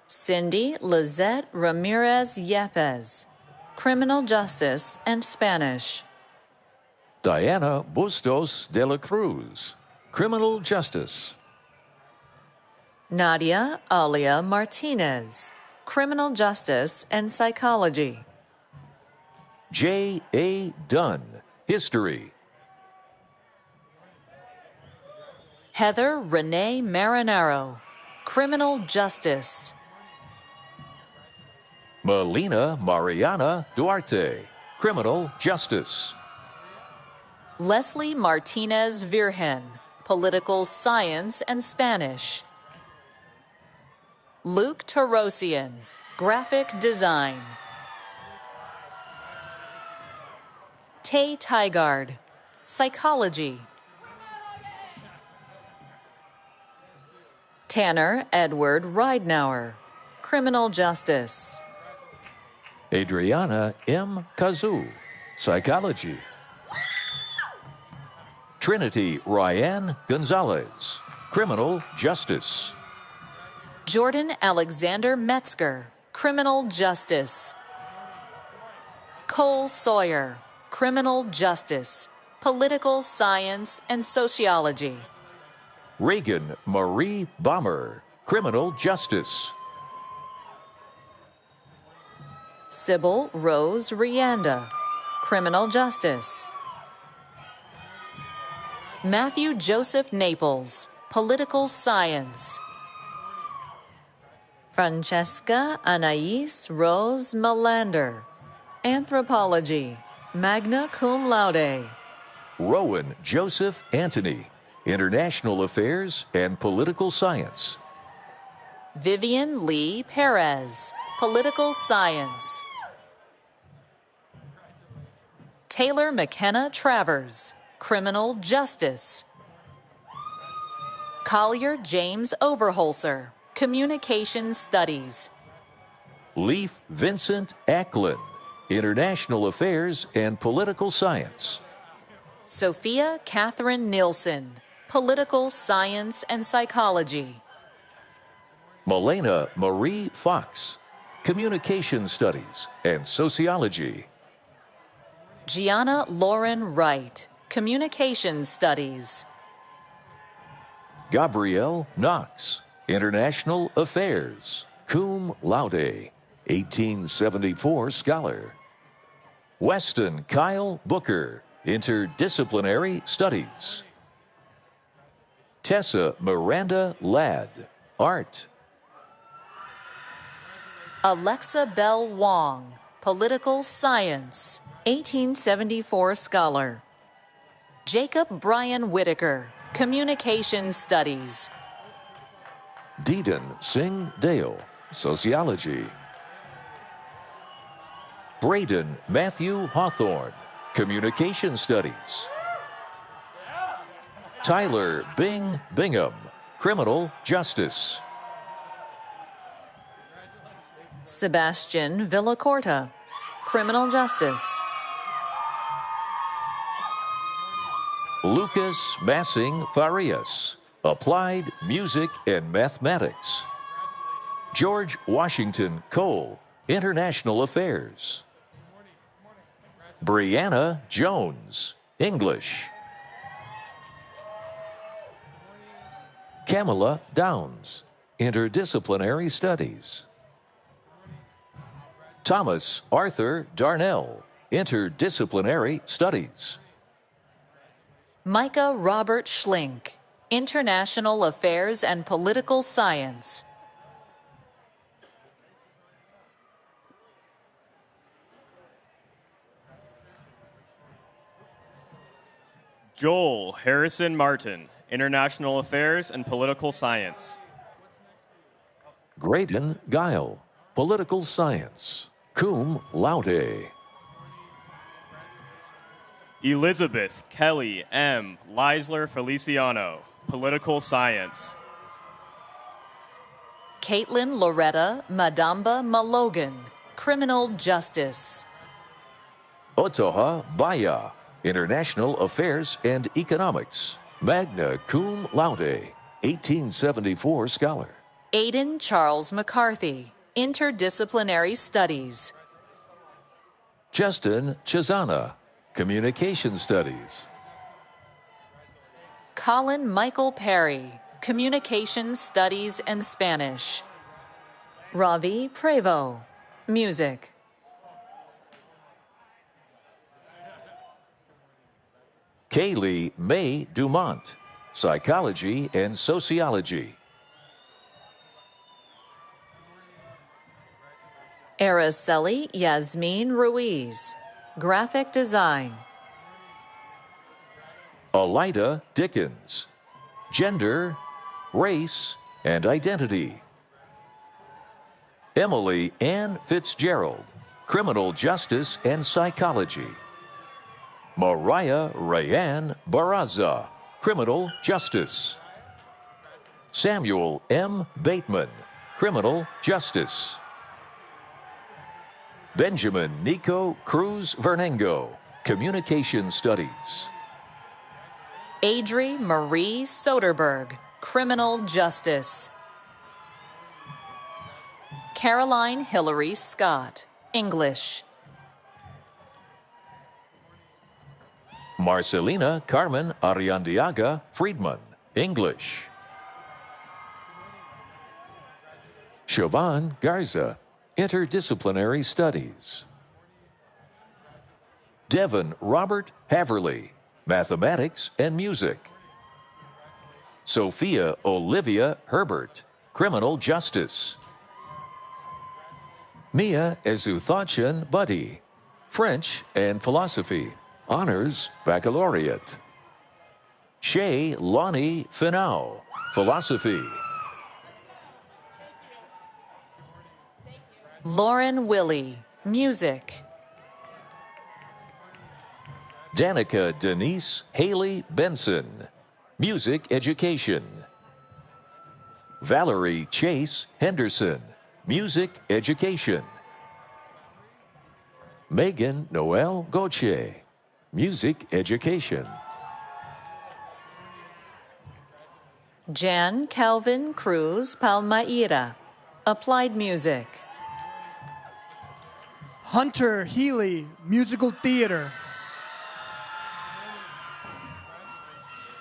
Cindy Lizette Ramirez Yepes, Criminal Justice and Spanish. Diana Bustos de la Cruz, Criminal Justice. Nadia Alia Martinez, Criminal Justice and Psychology. J. A. Dunn, History. Heather Renee Marinaro, Criminal Justice. Melina Mariana Duarte, Criminal Justice. Leslie Martinez Virgen, Political Science and Spanish. Luke Tarosian, Graphic Design. Tay Tygard, Psychology. Tanner Edward Ridenauer, Criminal Justice. Adriana M. Kazoo, Psychology. Trinity Ryan Gonzalez, Criminal Justice. Jordan Alexander Metzger, Criminal Justice. Cole Sawyer, Criminal Justice, Political Science and Sociology. Reagan Marie Bomber, Criminal Justice. Sybil Rose Rianda, Criminal Justice. Matthew Joseph Naples, Political Science. Francesca Anais Rose Melander, Anthropology, magna cum laude. Rowan Joseph Anthony, International Affairs and Political Science. Vivian Lee Perez, Political Science. Taylor McKenna Travers, Criminal Justice. Collier James Overholser, Communication Studies. Leif Vincent Acklin, International Affairs and Political Science. Sophia Catherine Nielsen, Political Science and Psychology. Milena Marie Fox, Communication Studies and Sociology. Gianna Lauren Wright, Communication Studies. Gabrielle Knox, International Affairs, cum laude, 1874 scholar. Weston Kyle Booker, Interdisciplinary Studies. Tessa Miranda Ladd, Art. Alexa Bell Wong, Political Science, 1874 scholar. Jacob Brian Whitaker, Communication Studies. Deedon Singh Dale, Sociology. Braden Matthew Hawthorne, Communication Studies. Tyler Bing Bingham, Criminal Justice. Sebastian Villacorta, Criminal Justice. Lucas Massing Farias, Applied Music and Mathematics. George Washington Cole, International Affairs. Brianna Jones, English. Kamala Downs, Interdisciplinary Studies. Thomas Arthur Darnell, Interdisciplinary Studies. Micah Robert Schlink, International Affairs and Political Science. Joel Harrison Martin, International Affairs and Political Science. Graydon Guile, Political Science, cum laude. Elizabeth Kelly M. Leisler Feliciano, Political Science. Caitlin Loretta Madamba Malogan, Criminal Justice. Otoha Baya, International Affairs and Economics, magna cum laude, 1874 scholar. Aidan Charles McCarthy, Interdisciplinary Studies. Justin Chazana, Communication Studies. Colin Michael Perry, Communication Studies and Spanish. Ravi Prevo, Music. Kaylee May Dumont, Psychology and Sociology. Araceli Yasmin Ruiz, Graphic Design. Alida Dickens, Gender, Race, and Identity. Emily Ann Fitzgerald, Criminal Justice and Psychology. Mariah Rayanne Barraza, Criminal Justice. Samuel M. Bateman, Criminal Justice. Benjamin Nico Cruz Vernengo, Communication Studies. Adri Marie Soderberg, Criminal Justice. Caroline Hillary Scott, English. Marcelina Carmen Ariandiaga Friedman, English. Siobhan Garza, Interdisciplinary Studies. Devin Robert Haverly, Mathematics and Music. Sophia Olivia Herbert, Criminal Justice. Mia Ezuthachan Buddy, French and Philosophy, Honors Baccalaureate. Shay Lonnie Finau, Philosophy. Lauren Willie, Music. Danica Denise Haley Benson, Music Education. Valerie Chase Henderson, Music Education. Megan Noel Gauthier, Music Education. Jan Calvin Cruz Palmaira, Applied Music. Hunter Healy, Musical Theater.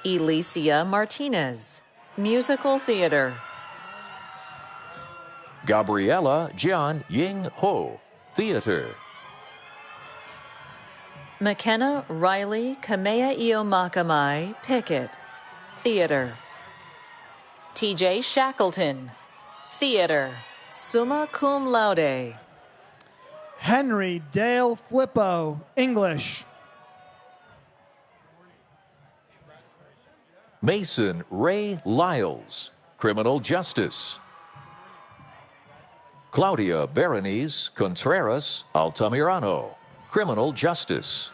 Elicia Martinez, Musical Theater. Gabriella Jian Ying Ho, Theater. McKenna Riley Kamea Iomakamai Pickett, Theater. TJ Shackleton, Theater, summa cum laude. Henry Dale Flippo, English. Mason Ray Lyles, Criminal Justice. Claudia Berenice Contreras Altamirano, Criminal Justice.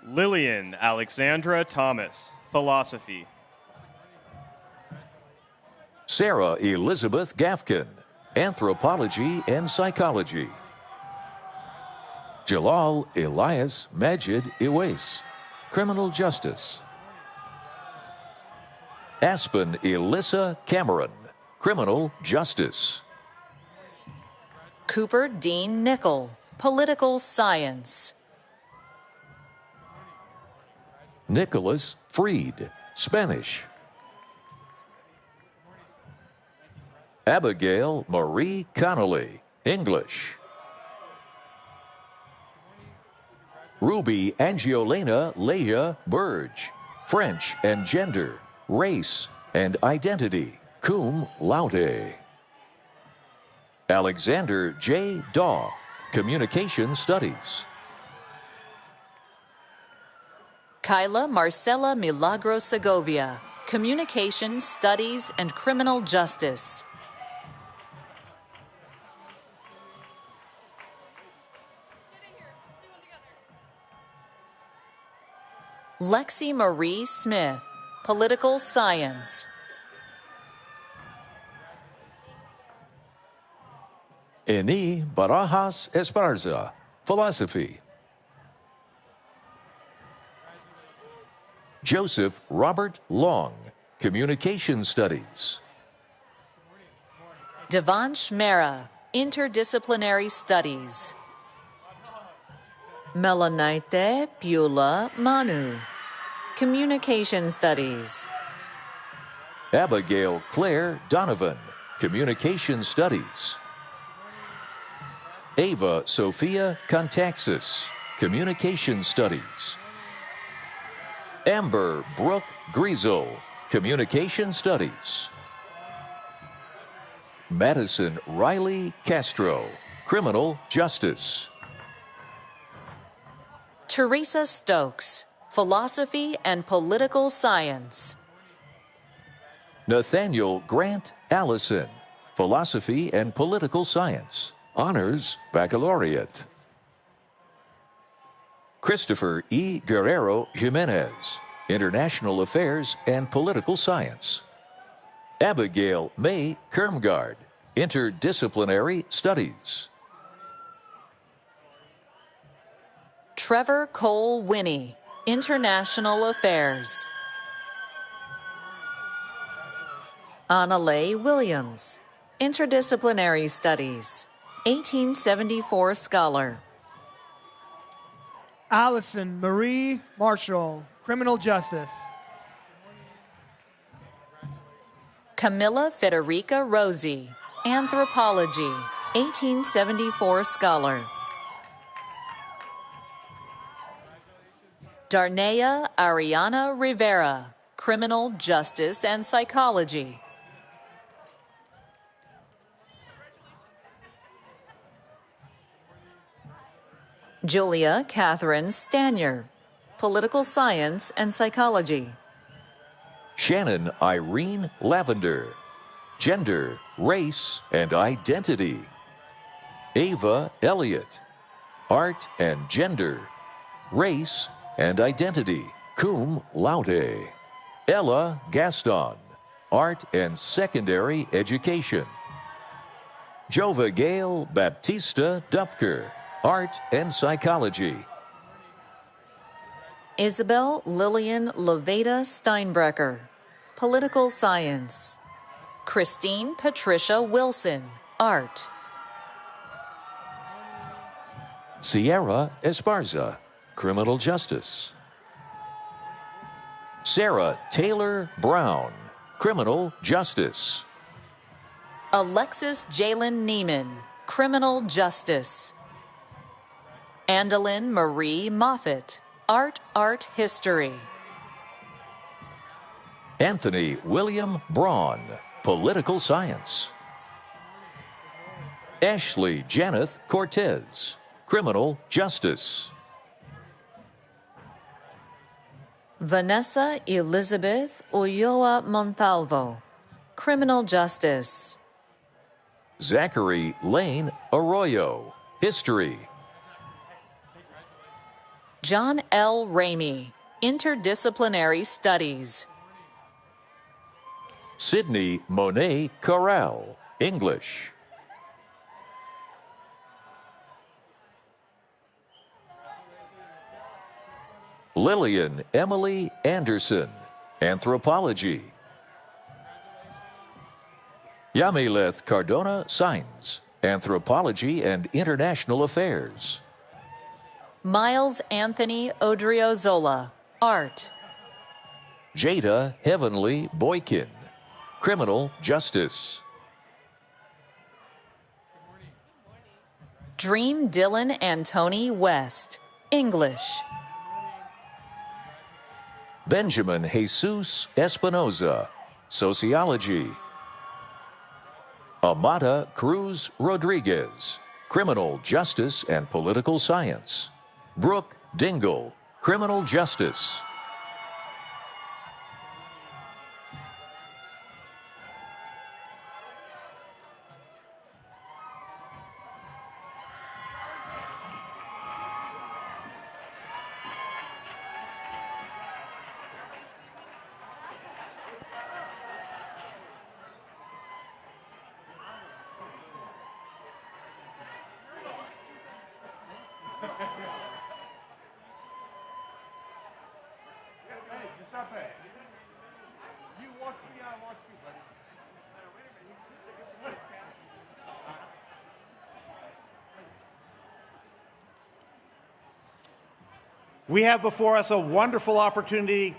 Lillian Alexandra Thomas, Philosophy. Sarah Elizabeth Gafkin, Anthropology and Psychology. Jalal Elias Majid Iwais, Criminal Justice. Aspen Elissa Cameron, Criminal Justice. Cooper Dean Nickel, Political Science. Nicholas Freed, Spanish. Abigail Marie Connolly, English. Ruby Angiolina Leia Burge, French and Gender, Race and Identity, cum laude. Alexander J. Daw, Communication Studies. Kyla Marcela Milagro Segovia, Communication Studies and Criminal Justice. Lexi Marie Smith, Political Science. Eni Barajas Esparza, philosophy. Joseph Robert Long, communication studies. Devansh Mehra, interdisciplinary studies. Melanaite Pula Manu, communication studies. Abigail Claire Donovan, communication studies. Ava Sophia Contaxis, communication studies. Amber Brooke Grizel, communication studies. Madison Riley Castro, criminal justice. Teresa Stokes, philosophy and political science. Nathaniel Grant Allison, philosophy and political science, honors baccalaureate. Christopher E. Guerrero Jimenez, international affairs and political science. Abigail May Kermgard, interdisciplinary studies. Trevor Cole Winnie, international affairs. Annalay Williams, interdisciplinary studies, 1874 scholar. Allison Marie Marshall, criminal justice. Camilla Federica Rosie, anthropology, 1874 scholar. Darnea Ariana Rivera, criminal justice and psychology. Julia Catherine Stanier, political science and psychology. Shannon Irene Lavender, gender, race, and identity. Ava Elliott, art and gender, race and identity, cum laude. Ella Gaston, art and secondary education. Jova Gail Baptista Dupker, art and psychology. Isabel Lillian Leveda Steinbrecher, political science. Christine Patricia Wilson, art. Sierra Esparza, criminal justice. Sarah Taylor Brown, criminal justice. Alexis Jalen Neiman, criminal justice. Andalyn Marie Moffat, art history. Anthony William Braun, political science. Ashley Janeth Cortez, criminal justice. Vanessa Elizabeth Ulloa Montalvo, criminal justice. Zachary Lane Arroyo, history. John L. Ramey, interdisciplinary studies. Sydney Monet Corral, English. Lillian Emily Anderson, anthropology. Yamileth Cardona Sainz, anthropology and international affairs. Miles Anthony Odriozola, art. Jada Heavenly Boykin, criminal justice. Dream Dylan Antony West, English. Benjamin Jesus Espinoza, sociology. Amada Cruz Rodriguez, criminal justice and political science. Brooke Dingle, criminal justice. You watch me, I watch you, buddy. We have before us a wonderful opportunity,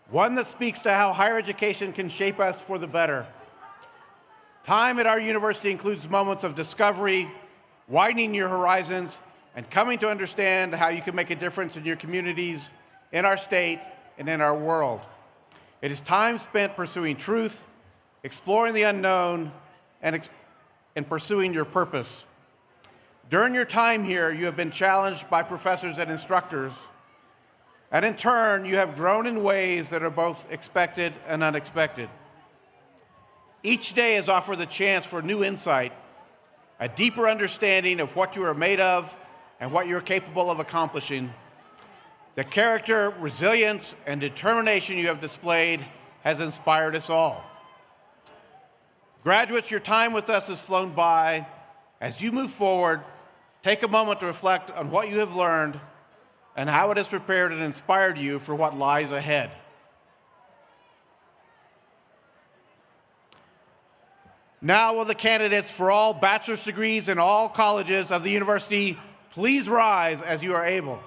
one that speaks to how higher education can shape us for the better. Time at our university includes moments of discovery, widening your horizons, and coming to understand how you can make a difference in your communities, in our state, and in our world. It is time spent pursuing truth, exploring the unknown, and pursuing your purpose. During your time here, you have been challenged by professors and instructors, and in turn, you have grown in ways that are both expected and unexpected. Each day has offered the chance for new insight, a deeper understanding of what you are made of and what you're capable of accomplishing. The character, resilience, and determination you have displayed has inspired us all. Graduates, your time with us has flown by. As you move forward, take a moment to reflect on what you have learned and how it has prepared and inspired you for what lies ahead. Now, will the candidates for all bachelor's degrees in all colleges of the university please rise as you are able.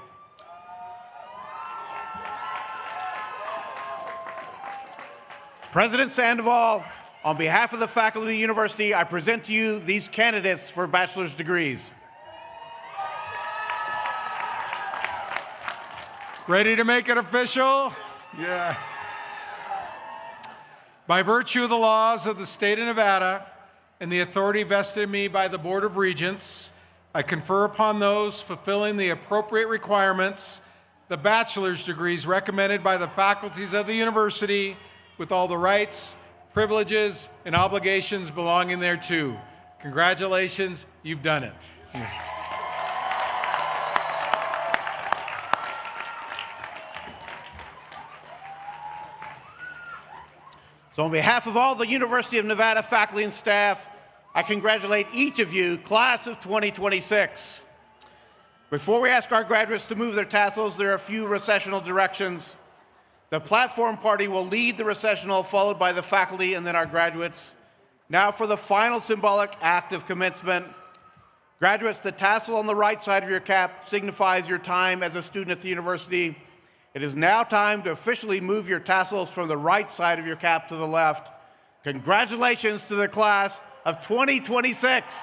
President Sandoval, on behalf of the faculty of the university, I present to you these candidates for bachelor's degrees. Ready to make it official? Yeah. By virtue of the laws of the state of Nevada and the authority vested in me by the Board of Regents, I confer upon those fulfilling the appropriate requirements the bachelor's degrees recommended by the faculties of the university with all the rights, privileges, and obligations belonging thereto. Congratulations, you've done it. So on behalf of all the University of Nevada faculty and staff, I congratulate each of you, class of 2026. Before we ask our graduates to move their tassels, there are a few recessional directions. The platform party will lead the recessional, followed by the faculty and then our graduates. Now for the final symbolic act of commencement. Graduates, the tassel on the right side of your cap signifies your time as a student at the university. It is now time to officially move your tassels from the right side of your cap to the left. Congratulations to the class of 2026.